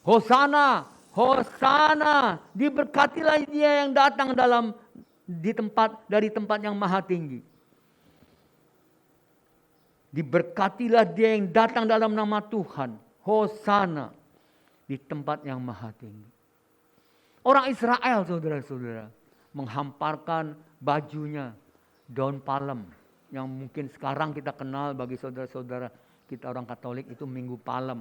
Hosana, Hosana, diberkatilah dia yang datang dari tempat yang maha tinggi. Diberkatilah dia yang datang dalam nama Tuhan. Hosana, di tempat yang maha tinggi. Orang Israel, saudara-saudara, menghamparkan bajunya, daun palem. Yang mungkin sekarang kita kenal bagi saudara-saudara kita orang Katolik itu Minggu Palem.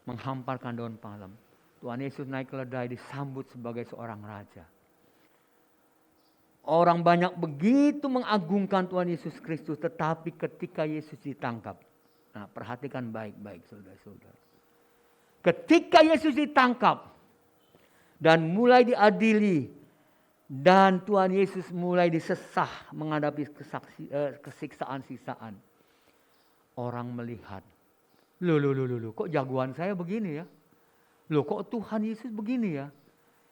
Menghamparkan daun palem. Tuhan Yesus naik keledai disambut sebagai seorang raja. Orang banyak begitu mengagungkan Tuhan Yesus Kristus. Tetapi ketika Yesus ditangkap. Nah, perhatikan baik-baik saudara-saudara. Ketika Yesus ditangkap. Dan mulai diadili. Dan Tuhan Yesus mulai disesah menghadapi kesiksaan-siksaan. Orang melihat. Loh, kok jagoan saya begini ya? Loh, kok Tuhan Yesus begini ya?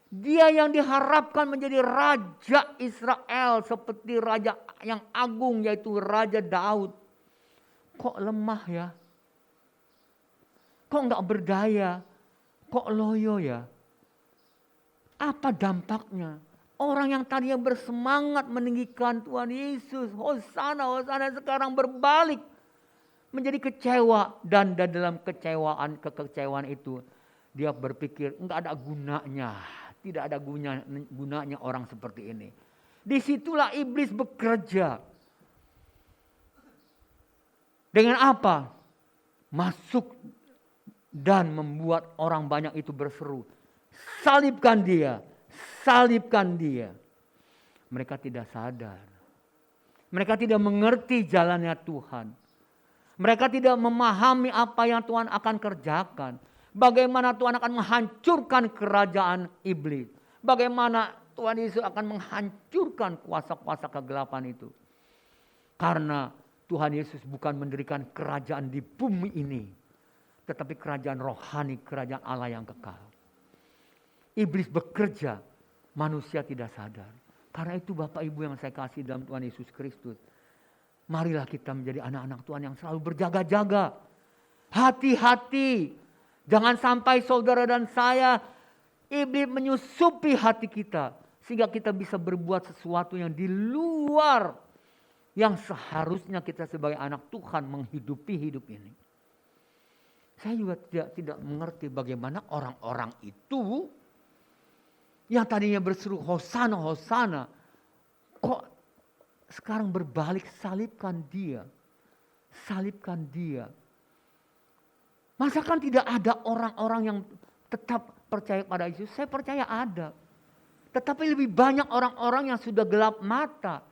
Dia yang diharapkan menjadi Raja Israel seperti Raja yang agung yaitu Raja Daud. Kok lemah ya? Kok enggak berdaya? Kok loyo ya? Apa dampaknya? Orang yang tadinya bersemangat meninggikan Tuhan Yesus. Hosana, Hosana sekarang berbalik. Menjadi kecewa. Dan dalam kekecewaan itu. Dia berpikir enggak ada gunanya. Tidak ada gunanya orang seperti ini. Disitulah iblis bekerja. Dengan apa? Masuk dan membuat orang banyak itu berseru. Salibkan dia. Salibkan dia. Mereka tidak sadar. Mereka tidak mengerti jalannya Tuhan. Mereka tidak memahami apa yang Tuhan akan kerjakan. Bagaimana Tuhan akan menghancurkan kerajaan iblis. Bagaimana Tuhan Yesus akan menghancurkan kuasa-kuasa kegelapan itu. Karena Tuhan Yesus bukan mendirikan kerajaan di bumi ini. Tetapi kerajaan rohani, kerajaan Allah yang kekal. Iblis bekerja. Manusia tidak sadar. Karena itu Bapak Ibu yang saya kasih dalam Tuhan Yesus Kristus. Marilah kita menjadi anak-anak Tuhan yang selalu berjaga-jaga. Hati-hati, jangan sampai saudara dan saya, iblis menyusupi hati kita. Sehingga kita bisa berbuat sesuatu yang di luar yang seharusnya kita sebagai anak Tuhan menghidupi hidup ini. Saya juga tidak mengerti bagaimana orang-orang itu yang tadinya berseru Hosana, Hosana, kok sekarang berbalik, salibkan dia. Salibkan dia. Masakan tidak ada orang-orang yang tetap percaya pada Yesus? Saya percaya ada. Tetapi lebih banyak orang-orang yang sudah gelap mata.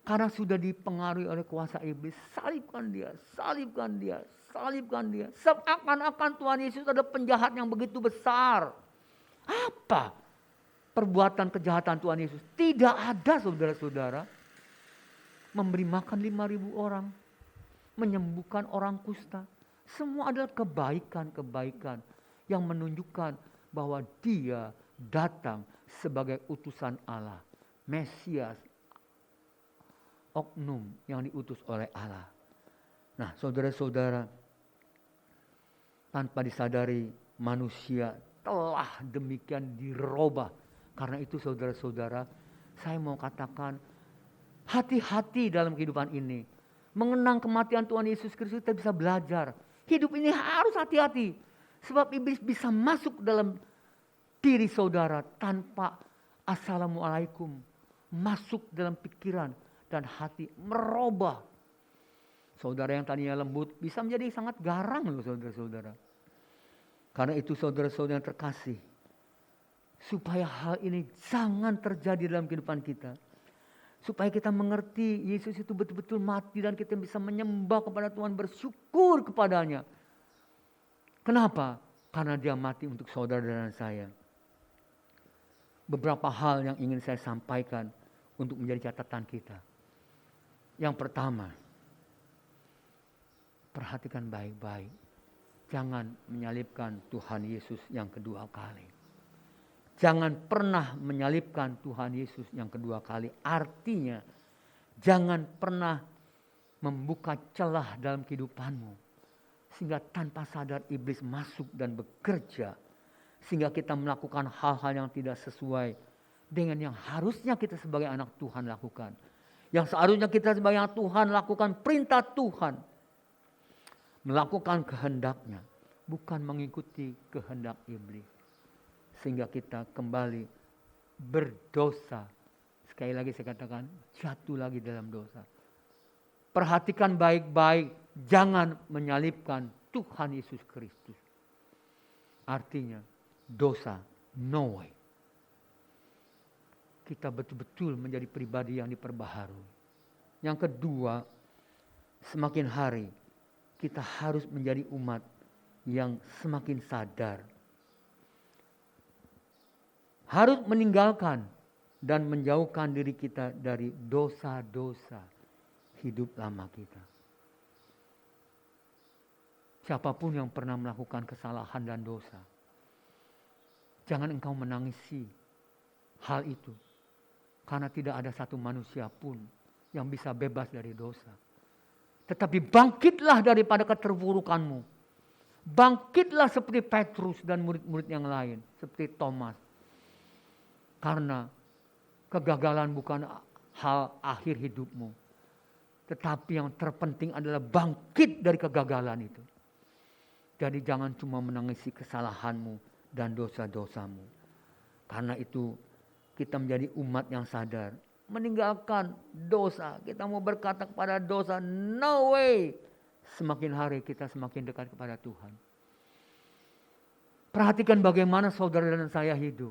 Karena sudah dipengaruhi oleh kuasa iblis. Salibkan dia, salibkan dia, salibkan dia. Seakan-akan Tuhan Yesus adalah penjahat yang begitu besar. Apa perbuatan kejahatan Tuhan Yesus? Tidak ada, saudara-saudara. Memberi makan 5.000 orang. Menyembuhkan orang kusta. Semua adalah kebaikan-kebaikan yang menunjukkan bahwa dia datang sebagai utusan Allah. Mesias, oknum yang diutus oleh Allah. Nah, saudara-saudara, tanpa disadari manusia telah demikian dirubah. Karena itu saudara-saudara, saya mau katakan hati-hati dalam kehidupan ini. Mengenang kematian Tuhan Yesus Kristus kita bisa belajar. Hidup ini harus hati-hati. Sebab iblis bisa masuk dalam diri saudara tanpa assalamualaikum. Masuk dalam pikiran dan hati, merubah. Saudara yang tadinya lembut bisa menjadi sangat garang loh saudara-saudara. Karena itu saudara-saudara yang terkasih. Supaya hal ini jangan terjadi dalam kehidupan kita. Supaya kita mengerti Yesus itu betul-betul mati dan kita bisa menyembah kepada Tuhan, bersyukur kepadanya. Kenapa? Karena dia mati untuk saudara dan saya. Beberapa hal yang ingin saya sampaikan untuk menjadi catatan kita. Yang pertama, perhatikan baik-baik. Jangan menyalibkan Tuhan Yesus yang kedua kali. Jangan pernah menyalibkan Tuhan Yesus yang kedua kali. Artinya, jangan pernah membuka celah dalam kehidupanmu. Sehingga tanpa sadar iblis masuk dan bekerja. Sehingga kita melakukan hal-hal yang tidak sesuai dengan yang harusnya kita sebagai anak Tuhan lakukan. Yang seharusnya kita sebagai anak Tuhan lakukan perintah Tuhan. Melakukan kehendaknya. Bukan mengikuti kehendak iblis. Sehingga kita kembali berdosa. Sekali lagi saya katakan, jatuh lagi dalam dosa. Perhatikan baik-baik, jangan menyalibkan Tuhan Yesus Kristus. Artinya, dosa, no way. Kita betul-betul menjadi pribadi yang diperbaharui. Yang kedua, semakin hari kita harus menjadi umat yang semakin sadar. Harus meninggalkan dan menjauhkan diri kita dari dosa-dosa hidup lama kita. Siapapun yang pernah melakukan kesalahan dan dosa, jangan engkau menangisi hal itu. Karena tidak ada satu manusia pun yang bisa bebas dari dosa. Tetapi bangkitlah daripada keterpurukanmu. Bangkitlah seperti Petrus dan murid-murid yang lain. Seperti Thomas. Karena kegagalan bukan hal akhir hidupmu. Tetapi yang terpenting adalah bangkit dari kegagalan itu. Jadi jangan cuma menangisi kesalahanmu dan dosa-dosamu. Karena itu kita menjadi umat yang sadar. Meninggalkan dosa. Kita mau berkata kepada dosa, no way. Semakin hari kita semakin dekat kepada Tuhan. Perhatikan bagaimana saudara dan saya hidup.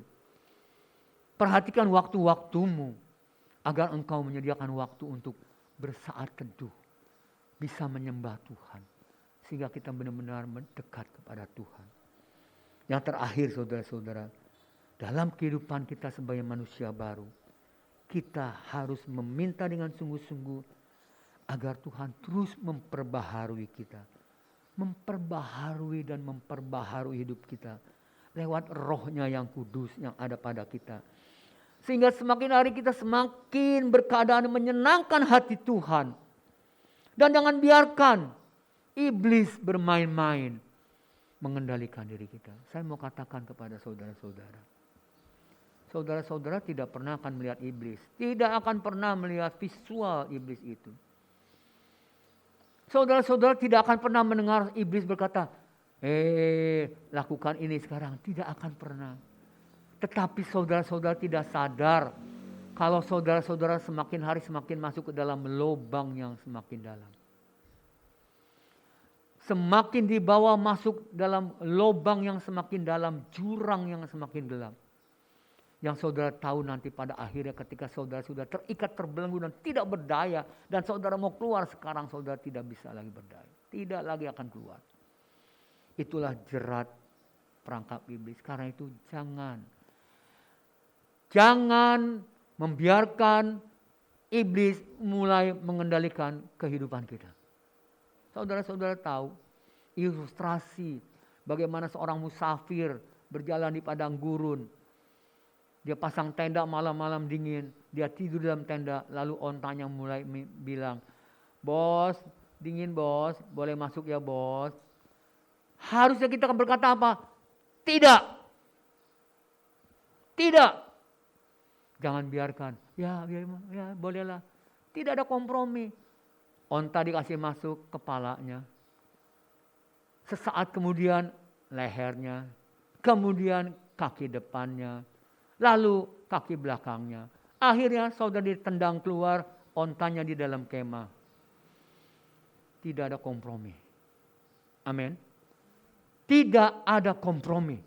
Perhatikan waktu-waktumu agar engkau menyediakan waktu untuk bersaat teduh. Bisa menyembah Tuhan. Sehingga kita benar-benar mendekat kepada Tuhan. Yang terakhir saudara-saudara. Dalam kehidupan kita sebagai manusia baru. Kita harus meminta dengan sungguh-sungguh. Agar Tuhan terus memperbaharui kita. Memperbaharui dan memperbaharui hidup kita. Lewat rohnya yang kudus yang ada pada kita. Sehingga semakin hari kita semakin berkeadaan menyenangkan hati Tuhan. Dan jangan biarkan iblis bermain-main mengendalikan diri kita. Saya mau katakan kepada saudara-saudara. Saudara-saudara tidak pernah akan melihat iblis. Tidak akan pernah melihat visual iblis itu. Saudara-saudara tidak akan pernah mendengar iblis berkata, lakukan ini sekarang. Tidak akan pernah. Tetapi saudara-saudara tidak sadar kalau saudara-saudara semakin hari semakin masuk ke dalam lubang yang semakin dalam. Semakin dibawa masuk dalam lubang yang semakin dalam, jurang yang semakin gelap. Yang saudara tahu nanti pada akhirnya ketika saudara sudah terikat, terbelenggu dan tidak berdaya. Dan saudara mau keluar sekarang, saudara tidak bisa lagi berdaya. Tidak lagi akan keluar. Itulah jerat perangkap iblis. Karena itu jangan membiarkan iblis mulai mengendalikan kehidupan kita. Saudara-saudara tahu ilustrasi bagaimana seorang musafir berjalan di padang gurun. Dia pasang tenda malam-malam dingin, dia tidur dalam tenda, lalu ontanya mulai bilang, "Bos, dingin bos, boleh masuk ya bos." Harusnya kita berkata apa? Tidak. Tidak. Jangan biarkan, ya bolehlah. Tidak ada kompromi. Onta dikasih masuk kepalanya. Sesaat kemudian lehernya. Kemudian kaki depannya. Lalu kaki belakangnya. Akhirnya saudara ditendang keluar, ontanya di dalam kemah. Tidak ada kompromi. Amin. Tidak ada kompromi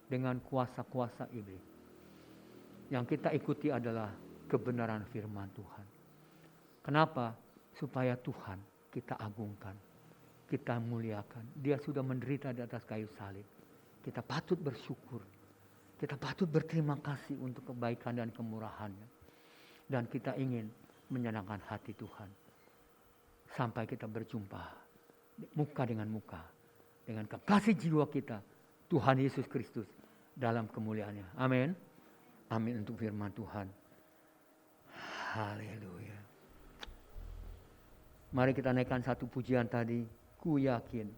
dengan kuasa-kuasa iblis. Yang kita ikuti adalah kebenaran firman Tuhan. Kenapa? Supaya Tuhan kita agungkan, kita muliakan. Dia sudah menderita di atas kayu salib. Kita patut bersyukur. Kita patut berterima kasih untuk kebaikan dan kemurahannya. Dan kita ingin menyenangkan hati Tuhan. Sampai kita berjumpa muka dengan muka. Dengan kekasih jiwa kita, Tuhan Yesus Kristus dalam kemuliaannya. Amin. Amin untuk firman Tuhan. Haleluya. Mari kita naikkan satu pujian tadi. Ku yakin.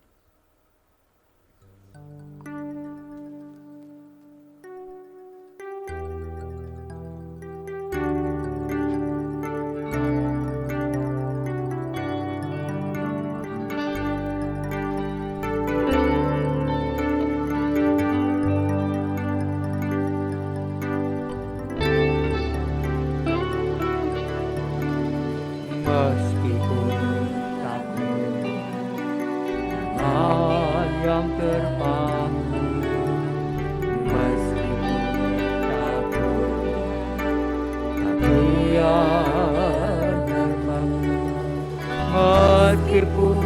Meskipun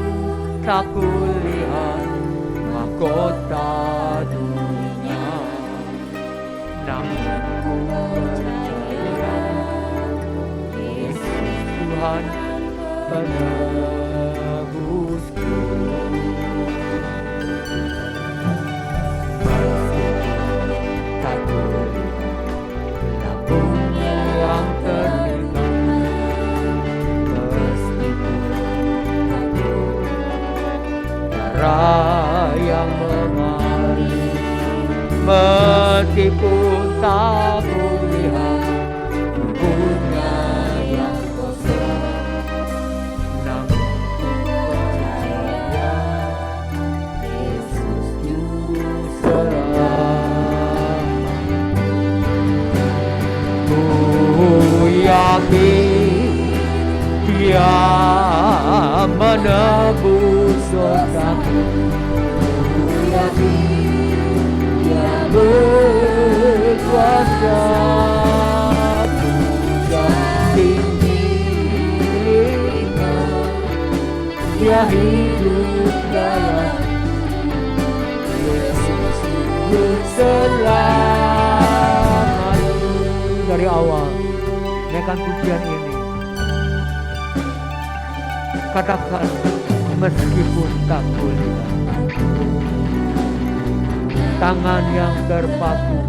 tak kulihat mahkota dunia, namun ku percaya Yesus Tuhan penebusku. Meskipun tak kulihat lampunya yang terdekat, yang mengalir, meskipun tak kulihat tubuhnya yang kosong, namun ku percaya Yesus juru selamat. Ku yakin Dia menebus dosaku. Dia berkuasa, puja tinggikan. Dia hidup dalam Yesus hidup selamat. Dari awal naikkan pujian ini, katakan meskipun tak kulihat tangan yang terpaku,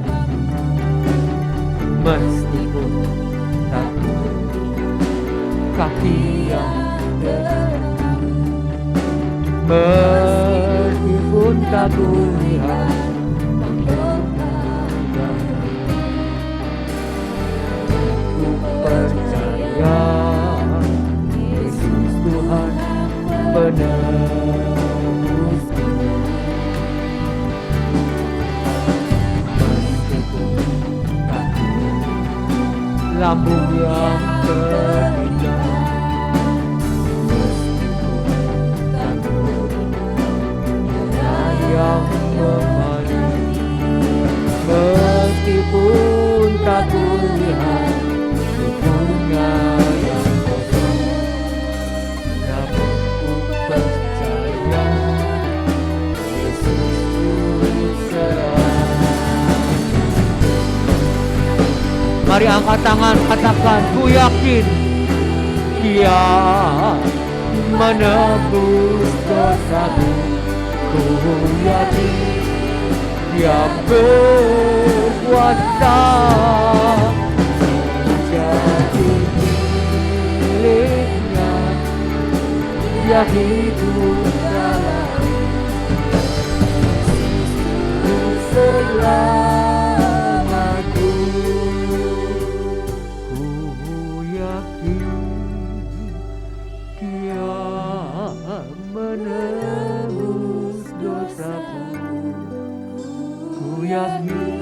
meskipun tak kulihat kaki yang terpaku, Meskipun tak kulihat, ku percaya Yesus Tuhan menebusku. Meskipun tak kulihat lambung yang terindah, yang memaling, meskipun tak kulihat tubuhnya yang kosong, namun ku percaya Yesus turut selamat. Mari angkat tangan, katakan, ku yakin Dia menebus dosaku. Ku yakin Dia berkuasa menjadi miliknya. Dia hidup dalam selamatku. Ku yakin Dia menebus dosaku. Ku yakin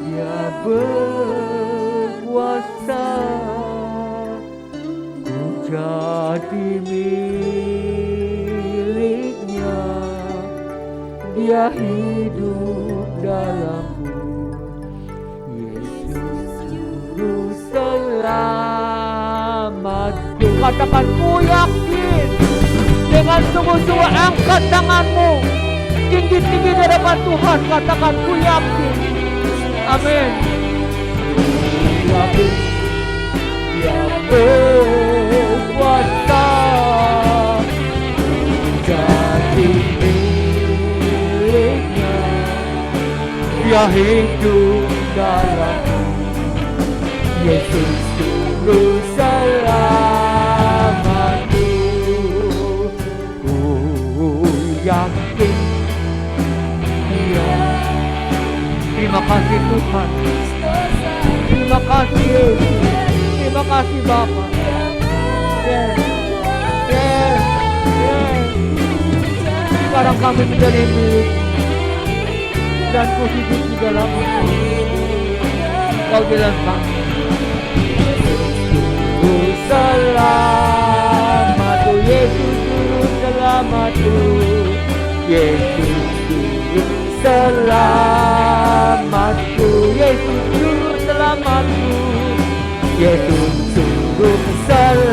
Dia berkuasa, ku jadi miliknya. Dia hidup dalamku. Yesus juru selamatku. Katakan, ku yakin. Dengan sungguh-sungguh angkat tanganmu tinggi-tinggi di hadapan Tuhan. Katakan, ku yakin. Amin. Ku yakin Dia berkuasa jadi miliknya. Dia hidup dalamku. Yesus juru selamatku. Yakin Dia. Terima kasih Tuhan. Terima kasih Yesus. Terima kasih Bapa. Sekarang kami menjadi milik dan ku hidup di dalam Kau jalan kami. Juru selamatku, Yesus juru selamatku. Yesus juru selamatku. Yesus juru selamatku. Yesus juru selamatku.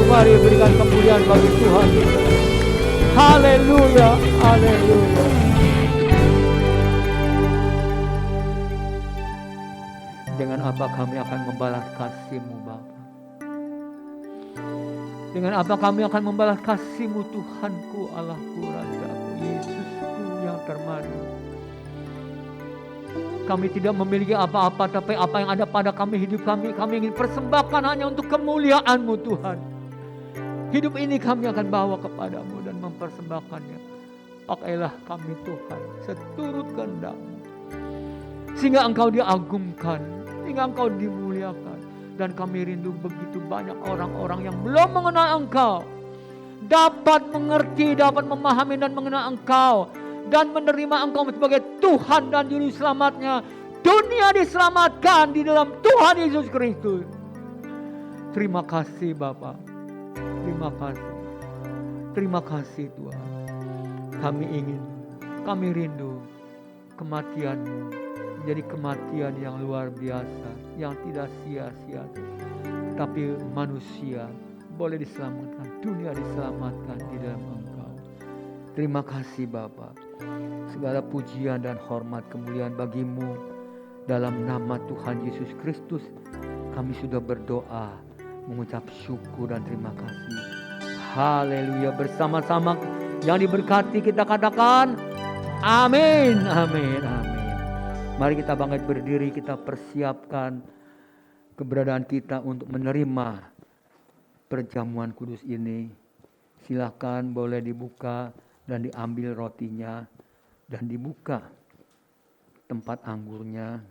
Mari berikan kemuliaan bagi Tuhan. Haleluya, haleluya. Dengan apa kami akan membalas kasih-Mu Bapa? Dengan apa kami akan membalas kasih-Mu Tuhanku, Allahku, Rajaku, Yesusku yang termadu. Kami tidak memiliki apa-apa, tapi apa yang ada pada kami, hidup kami ingin persembahkan hanya untuk kemuliaan-Mu Tuhan. Hidup ini kami akan bawa kepadamu dan mempersembahkannya. Pakailah kami Tuhan seturut kehendak-Mu, sehingga Engkau diagungkan, sehingga Engkau dimuliakan. Dan kami rindu begitu banyak orang-orang yang belum mengenal Engkau dapat mengerti, dapat memahami dan mengenal Engkau dan menerima Engkau sebagai Tuhan dan Juru Selamatnya. Dunia diselamatkan di dalam Tuhan Yesus Kristus. Terima kasih Bapa. Terima kasih. Terima kasih Tuhan. Kami rindu kematian-Mu menjadi kematian yang luar biasa, yang tidak sia-sia. Tapi manusia boleh diselamatkan, dunia diselamatkan di dalam Engkau. Terima kasih Bapa. Segala pujian dan hormat kemuliaan bagi-Mu. Dalam nama Tuhan Yesus Kristus kami sudah berdoa, mengucap syukur dan terima kasih. Haleluya. Bersama-sama yang diberkati kita katakan amin, amin, amin. Mari kita bangkit berdiri, kita persiapkan keberadaan kita untuk menerima perjamuan kudus ini, silakan boleh dibuka dan diambil rotinya dan dibuka tempat anggurnya.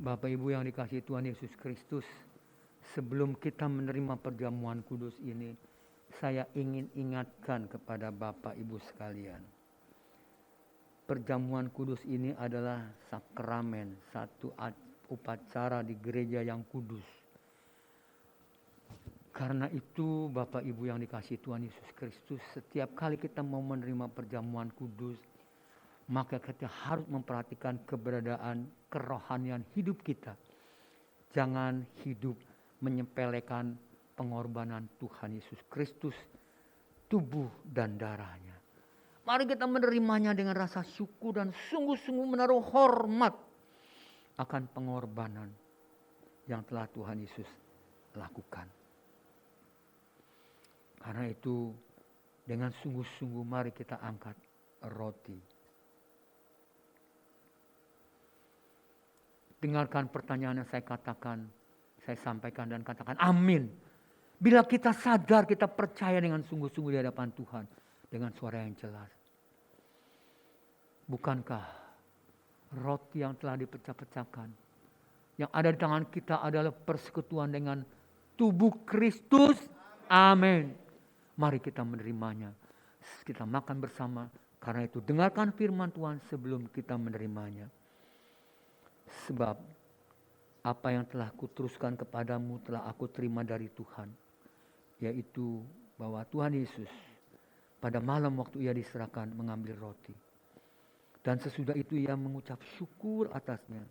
Bapak Ibu yang dikasihi Tuhan Yesus Kristus, sebelum kita menerima perjamuan kudus ini, saya ingin ingatkan kepada Bapak Ibu sekalian. Perjamuan kudus ini adalah sakramen, satu upacara di gereja yang kudus. Karena itu Bapak Ibu yang dikasihi Tuhan Yesus Kristus, setiap kali kita mau menerima perjamuan kudus, maka kita harus memperhatikan keberadaan kerohanian hidup kita. Jangan hidup menyepelekan pengorbanan Tuhan Yesus Kristus, tubuh dan darahnya. Mari kita menerimanya dengan rasa syukur dan sungguh-sungguh menaruh hormat akan pengorbanan yang telah Tuhan Yesus lakukan. Karena itu dengan sungguh-sungguh mari kita angkat roti. Dengarkan pertanyaan yang saya katakan, saya sampaikan dan katakan amin. Bila kita sadar, kita percaya dengan sungguh-sungguh di hadapan Tuhan dengan suara yang jelas. Bukankah roti yang telah dipecah-pecahkan, yang ada di tangan kita adalah persekutuan dengan tubuh Kristus? Amin. Mari kita menerimanya. Kita makan bersama. Karena itu dengarkan firman Tuhan sebelum kita menerimanya. Sebab apa yang telah kuteruskan kepadamu telah aku terima dari Tuhan. Yaitu bahwa Tuhan Yesus pada malam waktu ia diserahkan mengambil roti. Dan sesudah itu ia mengucap syukur atasnya.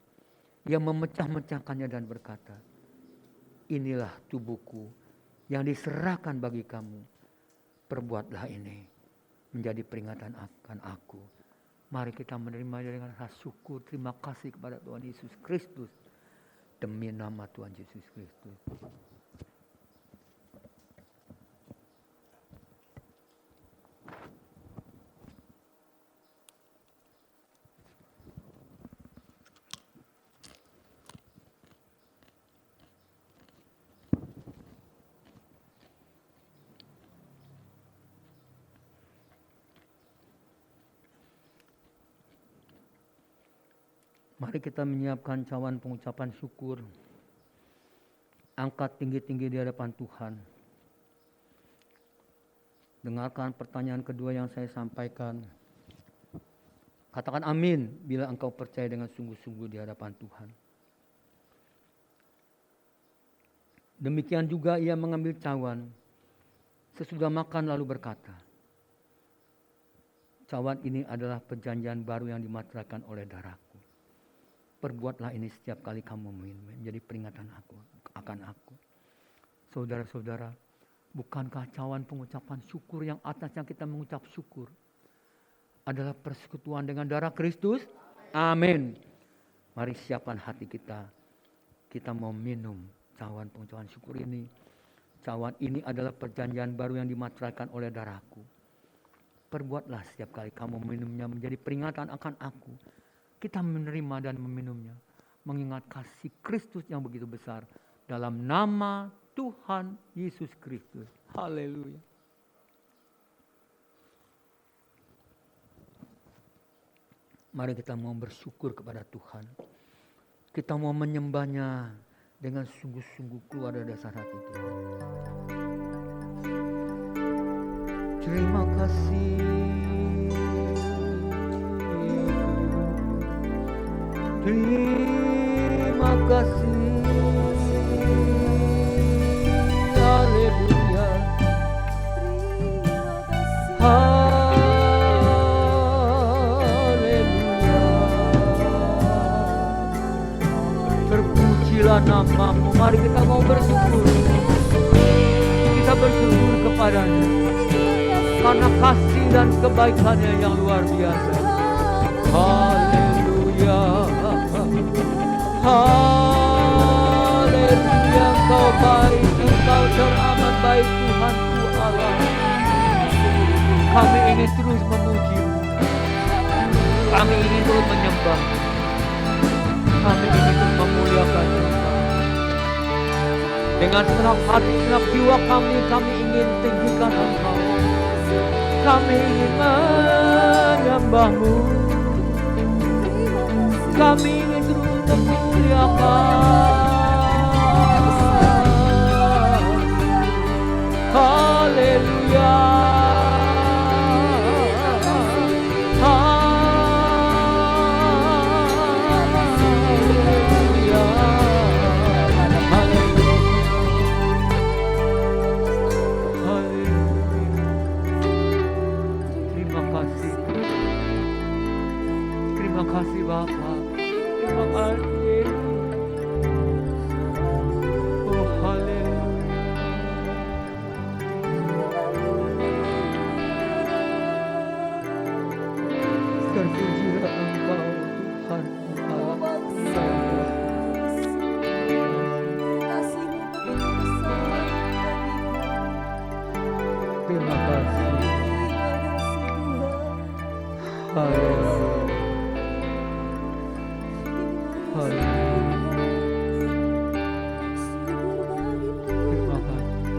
Ia memecah-mecahkannya dan berkata, inilah tubuhku yang diserahkan bagi kamu. Perbuatlah ini menjadi peringatan akan aku. Mari kita menerimanya dengan rasa syukur, terima kasih kepada Tuhan Yesus Kristus. Demi nama Tuhan Yesus Kristus. Mari kita menyiapkan cawan pengucapan syukur. Angkat tinggi-tinggi di hadapan Tuhan. Dengarkan pertanyaan kedua yang saya sampaikan. Katakan amin bila engkau percaya dengan sungguh-sungguh di hadapan Tuhan. Demikian juga ia mengambil cawan. Sesudah makan lalu berkata, cawan ini adalah perjanjian baru yang dimateraikan oleh darahku. Perbuatlah ini setiap kali kamu minum, menjadi peringatan akan aku. Saudara-saudara, bukankah cawan pengucapan syukur yang atasnya kita mengucap syukur adalah persekutuan dengan darah Kristus? Amin. Mari siapkan hati kita. Kita mau minum cawan pengucapan syukur ini. Cawan ini adalah perjanjian baru yang dimateraikan oleh darahku. Perbuatlah setiap kali kamu minumnya menjadi peringatan akan aku. Kita menerima dan meminumnya, mengingat kasih Kristus yang begitu besar dalam nama Tuhan Yesus Kristus. Haleluya. Mari kita mau bersyukur kepada Tuhan. Kita mau menyembahnya dengan sungguh-sungguh keluar dari dasar hati kita. Terima kasih. Terima kasih, haleluya, haleluya. Terpujilah namamu. Mari kita mau bersyukur. Kita bersyukur kepada-Nya karena kasih dan kebaikan-Nya yang luar biasa. Haleluya. Haleluya, Engkau baik, Engkau teramat baik Tuhanku Allah. Kami ingin terus memuji-Mu, kami ingin terus menyembah, kami ingin terus memuliakan Engkau. Dengan segenap hati, segenap jiwa kami ingin tinggikan Engkau. Kami ingin menyembah-Mu, kami ingin terus memuliakan. Haleluya. Terima kasih Bapa, terima kasih. Oh haleluya. Terpujilah Engkau Tuhan Allah. Terima kasih. Haleluya. Terima kasih.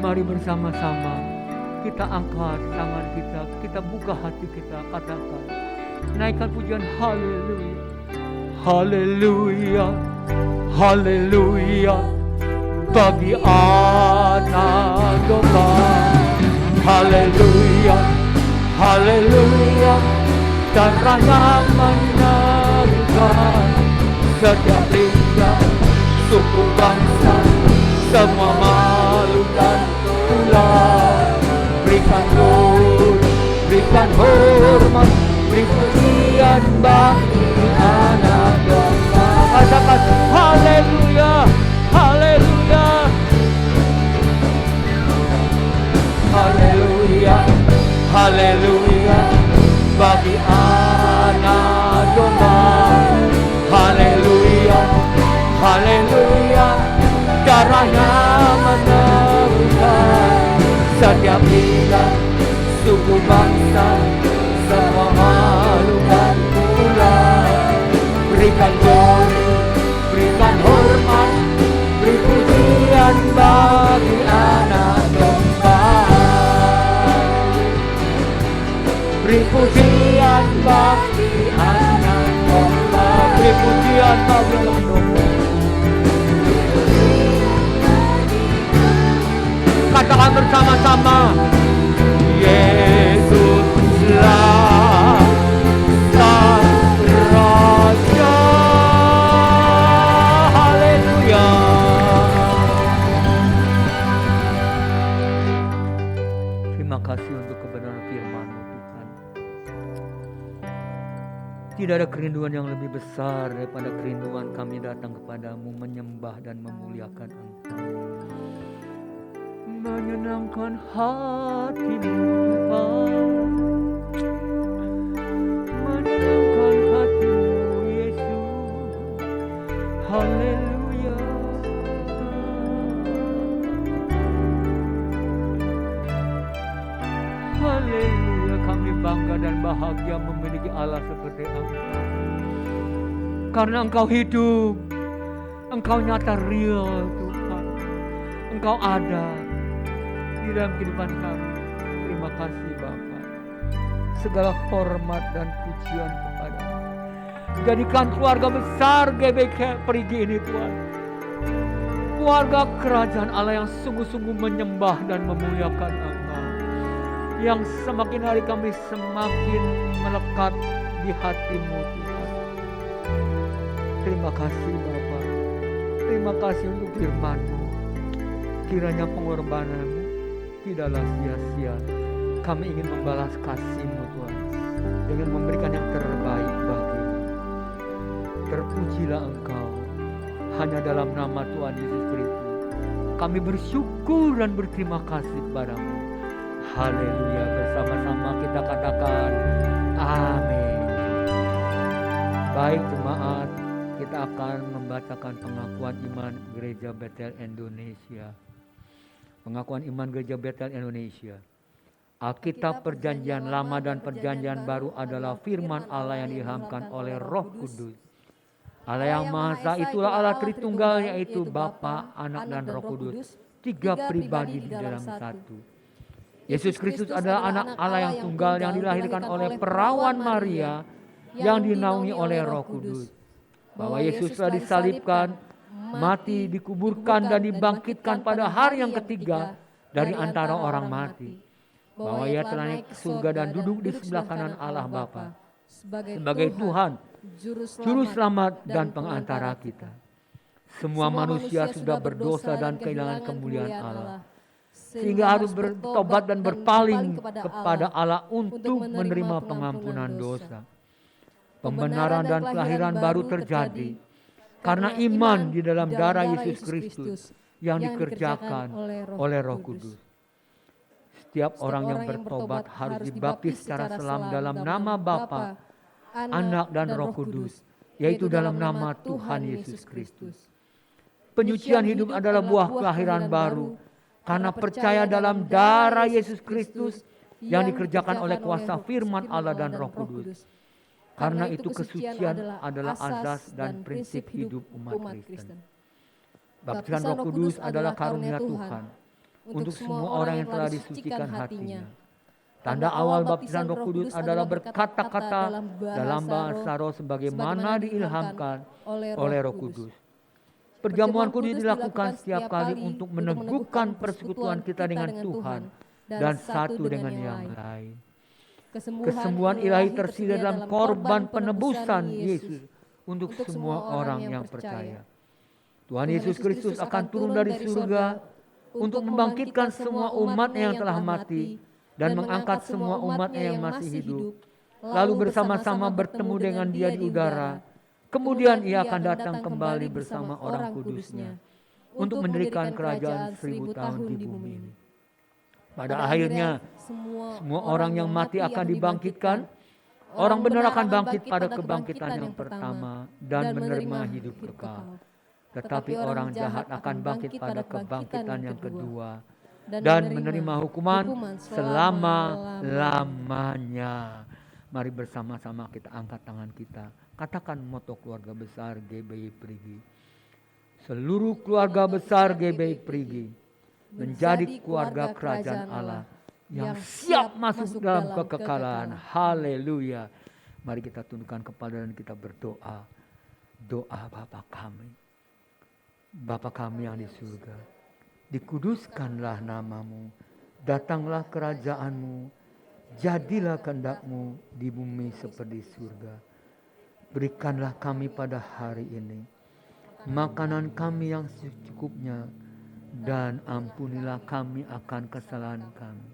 Mari bersama-sama kita angkat tangan kita buka hati kita, katakan, naikkan pujian haleluya. Haleluya. Haleluya bagi anak domba. Haleluya. Haleluya, darahnya menangkan setiap lidah, suku bangsa, semua makhluk dan ular. Berikan glori, berikan hormat, beri pujian bagi anak domba. Katakan haleluya, haleluya. Haleluya. Haleluya bagi anak domba. Haleluya. Haleluya, darahnya menebuskan setiap lidah, suku bangsa, semua makhluk dan ular. Berikan glori, berikan hormat, beri pujian bagi anak domba. Beri pujian bagi anak domba. Beri pujian bagi anak domba. Katakan bersama-sama, Yesuslah Sang Raja. Haleluya. Terima kasih untuk kebenaran firman-Mu Tuhan. Tidak ada kerinduan yang lebih besar daripada kerinduan kami datang kepadamu, menyembah dan memuliakan Engkau. Menyenangkan hati-Mu Tuhan, menyenangkan hati-Mu Yesus. Haleluya. Haleluya, kami bangga dan bahagia memiliki Allah seperti Engkau. Karena Engkau hidup, Engkau nyata real Tuhan. Engkau ada di dalam kehidupan kami. Terima kasih Bapa. Segala hormat dan pujian kepada-Mu. Jadikan keluarga besar GBK Perigi ini Tuhan, keluarga kerajaan Allah yang sungguh-sungguh menyembah dan memuliakan Engkau, yang semakin hari kami semakin melekat di hati-Mu Tuhan. Terima kasih Bapa. Terima kasih untuk firman-Mu. Kiranya pengorbanan-Mu tidaklah sia-sia. Kami ingin membalas kasih-Mu Tuhan dengan memberikan yang terbaik bagi-Mu. Terpujilah Engkau. hanya dalam nama Tuhan Yesus Kristus. Kami bersyukur dan berterima kasih kepadamu. Haleluya. Bersama-sama kita katakan amin. Baik jemaat, kita akan membacakan pengakuan iman Gereja Betel Indonesia. Pengakuan iman Gereja Betel Indonesia. Alkitab Perjanjian Lama dan Perjanjian Baru adalah firman Allah yang diilhamkan oleh Roh Kudus. Allah yang Maha Esa itulah Allah Tritunggal, yaitu Bapa, Anak, dan Roh Kudus, tiga pribadi di dalam satu. Yesus Kristus adalah anak Allah yang tunggal yang dilahirkan oleh perawan Maria yang dinaungi oleh Roh Kudus. Bahwa Yesus telah disalibkan, mati, dikuburkan, dan dibangkitkan pada hari yang ketiga dari antara orang mati. Bahwa Ia telah naik ke surga dan duduk di sebelah kanan Allah Bapa sebagai Tuhan, Juru Selamat dan Pengantara kita. Semua manusia sudah berdosa dan kehilangan kemuliaan Allah, sehingga harus bertobat dan berpaling kepada Allah untuk menerima pengampunan dosa. Pembenaran dan kelahiran baru terjadi karena iman di dalam darah Yesus Kristus yang dikerjakan oleh Roh Kudus. Setiap orang yang bertobat harus dibaptis secara selam dalam nama Bapa, Anak, dan Roh Kudus, yaitu dalam nama Tuhan Yesus Kristus. Penyucian hidup adalah buah kelahiran baru karena percaya dalam darah Yesus Kristus yang dikerjakan oleh kuasa firman Allah dan Roh Kudus. Karena itu kesucian adalah asas dan prinsip hidup umat Kristen. Baptisan Roh Kudus adalah karunia Tuhan untuk semua orang yang telah disucikan hatinya. Tanda awal baptisan Roh Kudus adalah berkata-kata dalam bahasa roh sebagaimana diilhamkan oleh Roh Kudus. Perjamuan kudus dilakukan setiap kali untuk meneguhkan persekutuan kita dengan Tuhan dan satu dengan yang lain. Kesembuhan ilahi tersedia dalam korban penebusan Yesus untuk semua orang yang percaya. Tuhan Yesus Kristus akan turun dari surga untuk membangkitkan semua umat yang telah mati dan mengangkat semua umatnya yang masih hidup, lalu bersama-sama bertemu dengan Dia di udara. Kemudian Ia akan datang kembali bersama orang kudusnya untuk mendirikan kerajaan 1000 tahun di bumi ini. Pada akhirnya semua orang yang mati akan dibangkitkan. Orang benar akan bangkit pada kebangkitan yang pertama dan menerima hidup kekal. Tetapi orang jahat akan bangkit pada kebangkitan yang kedua dan menerima hukuman selama-lamanya. Mari bersama-sama kita angkat tangan kita. Katakan moto keluarga besar GBI Perigi. Seluruh keluarga besar GBI Perigi menjadi keluarga kerajaan Allah yang siap masuk dalam kekekalan. Haleluya. Mari kita tundukkan kepala dan kita berdoa. Doa Bapa kami. Bapa kami yang di surga. Dikuduskanlah namamu, datanglah kerajaanmu, jadilah kehendak-Mu di bumi seperti surga. Berikanlah kami pada hari ini makanan kami yang secukupnya, dan ampunilah kami akan kesalahan kami,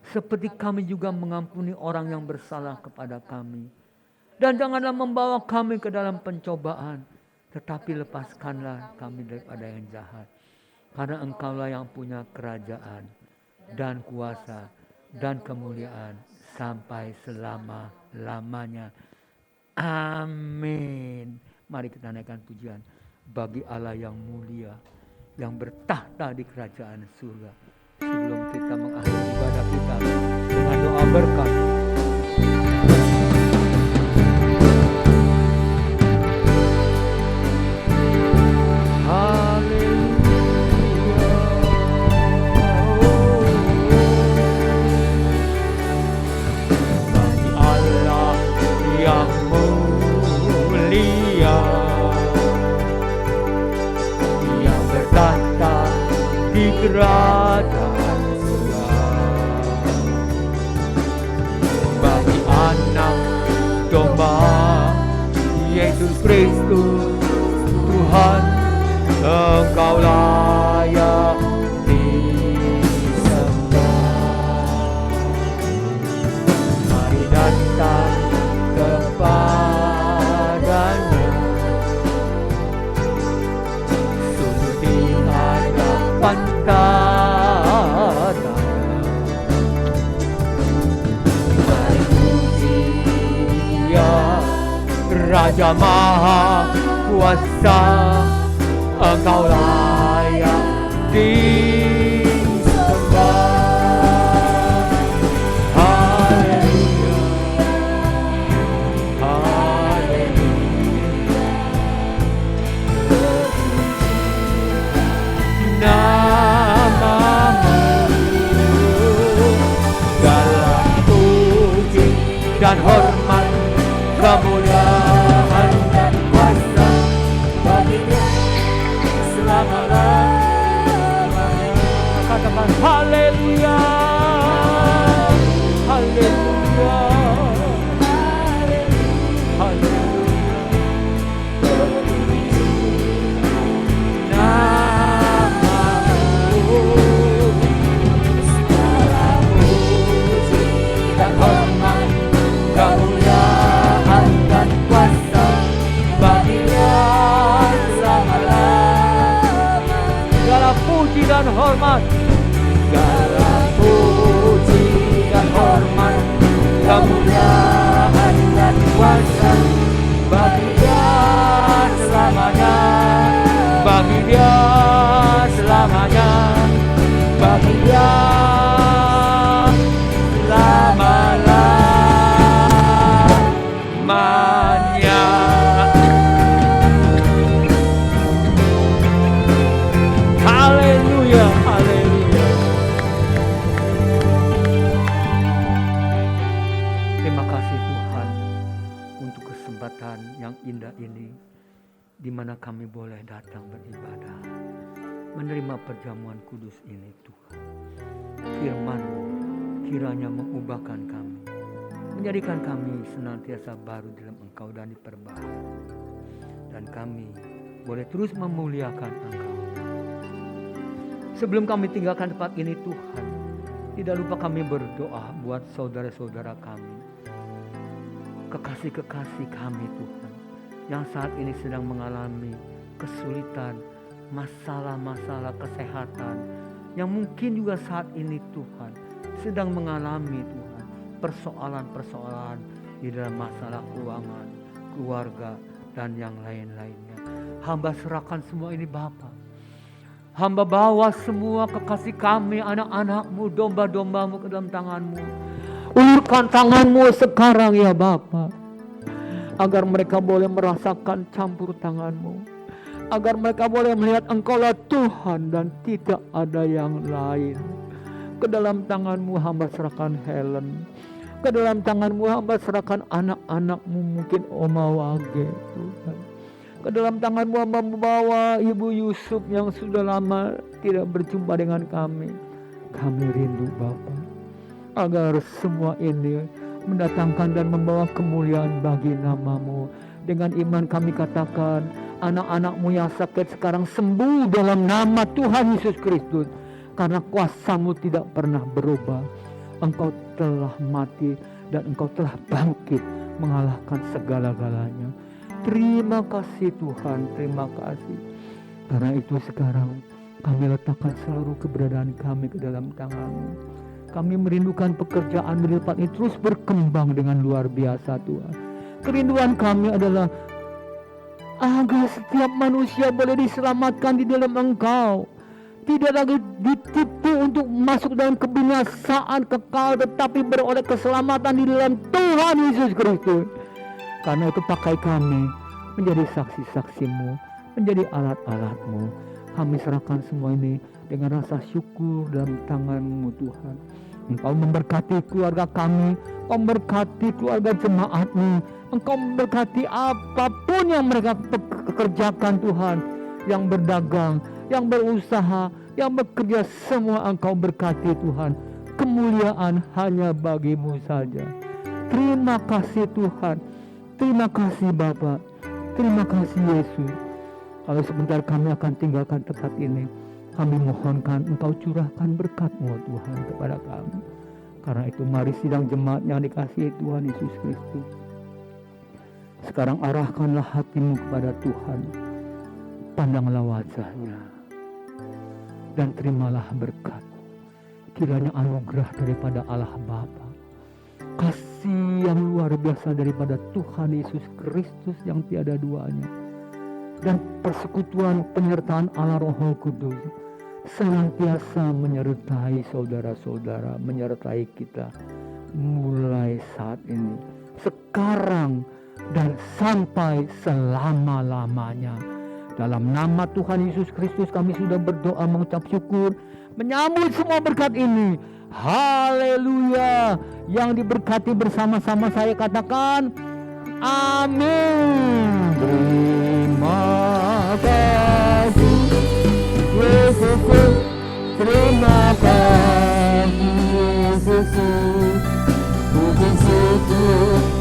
seperti kami juga mengampuni orang yang bersalah kepada kami. Dan janganlah membawa kami ke dalam pencobaan, tetapi lepaskanlah kami daripada yang jahat. Karena Engkaulah yang punya kerajaan dan kuasa dan kemuliaan sampai selama-lamanya. Amin. Mari kita naikkan pujian bagi Allah yang mulia, yang bertahta di kerajaan surga. Sebelum kita mengakhiri ibadah kita dengan doa berkat. Kerajaan surga bagi anak domba Yesus Kristus Tuhan, Engkau layak disembah. Mari datang kepadanya Haleluya. Raja Maha Kuasa, Engkau layak disembah. Haleluya, haleluya. Namamu dalam puji dan hormat, kemuliaan dan kuasa baginya selama-lamanya. Katakan haleluya, haleluya, haleluya. Namamu segala puji dan hormat, kemuliaan dan kuasa baginya selama-lamanya. Segala puji dan hormat, segala puji dan hormat, kemuliaan dan kuasa baginya selamanya, baginya selamanya, baginya selama-lamanya. Haleluya, haleluya. Terima kasih Tuhan untuk kesempatan yang indah ini, di mana kami boleh datang beribadah, menerima perjamuan kudus ini Tuhan. Firman-Mu kiranya mengubahkan kami, menjadikan kami senantiasa baru dalam Engkau dan diperbaharui. Dan kami boleh terus memuliakan Engkau. Sebelum kami tinggalkan tempat ini Tuhan, tidak lupa kami berdoa buat saudara-saudara kami, kekasih-kekasih kami Tuhan, yang saat ini sedang mengalami kesulitan, masalah-masalah kesehatan, yang mungkin juga saat ini Tuhan sedang mengalami Tuhan persoalan-persoalan di dalam masalah keuangan, keluarga, dan yang lain-lainnya. Hamba serahkan semua ini Bapa. Hamba bawa semua kekasih kami, anak-anak-Mu, domba-domba-Mu ke dalam tangan-Mu. Ulurkan tangan-Mu sekarang ya Bapa, agar mereka boleh merasakan campur tangan-Mu, agar mereka boleh melihat Engkaulah Tuhan dan tidak ada yang lain. Ke dalam tangan-Mu hamba serahkan Helen, ke dalam tangan-Mu hamba serahkan anak-anak-Mu, mungkin Oma Wage Tuhan. Ke dalam tangan-Mu hamba membawa Ibu Yusuf yang sudah lama tidak berjumpa dengan kami. Kami rindu Bapa, agar semua ini mendatangkan dan membawa kemuliaan bagi nama-Mu. Dengan iman kami katakan, anak-anak-Mu yang sakit sekarang sembuh dalam nama Tuhan Yesus Kristus. Karena kuasa-Mu tidak pernah berubah. Engkau telah mati dan Engkau telah bangkit mengalahkan segala-galanya. Terima kasih Tuhan, terima kasih. Karena itu sekarang kami letakkan seluruh keberadaan kami ke dalam tangan-Mu. Kami merindukan pekerjaan di depan ini terus berkembang dengan luar biasa Tuhan. Kerinduan kami adalah agar setiap manusia boleh diselamatkan di dalam Engkau. Tidak lagi ditipu untuk masuk dalam kebinasaan kekal, tetapi beroleh keselamatan di dalam Tuhan Yesus Kristus. Karena itu pakai kami menjadi saksi-saksi-Mu, menjadi alat-alat-Mu. Kami serahkan semua ini dengan rasa syukur dalam tangan-Mu Tuhan. Engkau memberkati keluarga kami, Engkau memberkati keluarga jemaat-Mu, Engkau memberkati apapun yang mereka kerjakan Tuhan, yang berdagang, yang berusaha, yang bekerja, semua Engkau berkati Tuhan. Kemuliaan hanya bagi-Mu saja. Terima kasih Tuhan, terima kasih Bapa, terima kasih Yesus. Kalau sebentar kami akan tinggalkan tempat ini, kami mohonkan Engkau curahkan berkat-Mu Tuhan kepada kami. Karena itu mari sidang jemaat yang dikasihi Tuhan Yesus Kristus, sekarang arahkanlah hatimu kepada Tuhan, pandanglah wajah-Nya, dan terimalah berkat. Kiranya anugerah daripada Allah Bapa, kasih kasih yang luar biasa daripada Tuhan Yesus Kristus yang tiada duanya, dan persekutuan penyertaan Allah Roh Kudus senantiasa menyertai saudara-saudara, menyertai kita mulai saat ini, sekarang, dan sampai selama-lamanya. Dalam nama Tuhan Yesus Kristus kami sudah berdoa mengucap syukur, menyambut semua berkat ini. Haleluya. Yang diberkati bersama-sama saya katakan amin. Terima kasih Yesus, terima kasih Yesus, ku bersyukur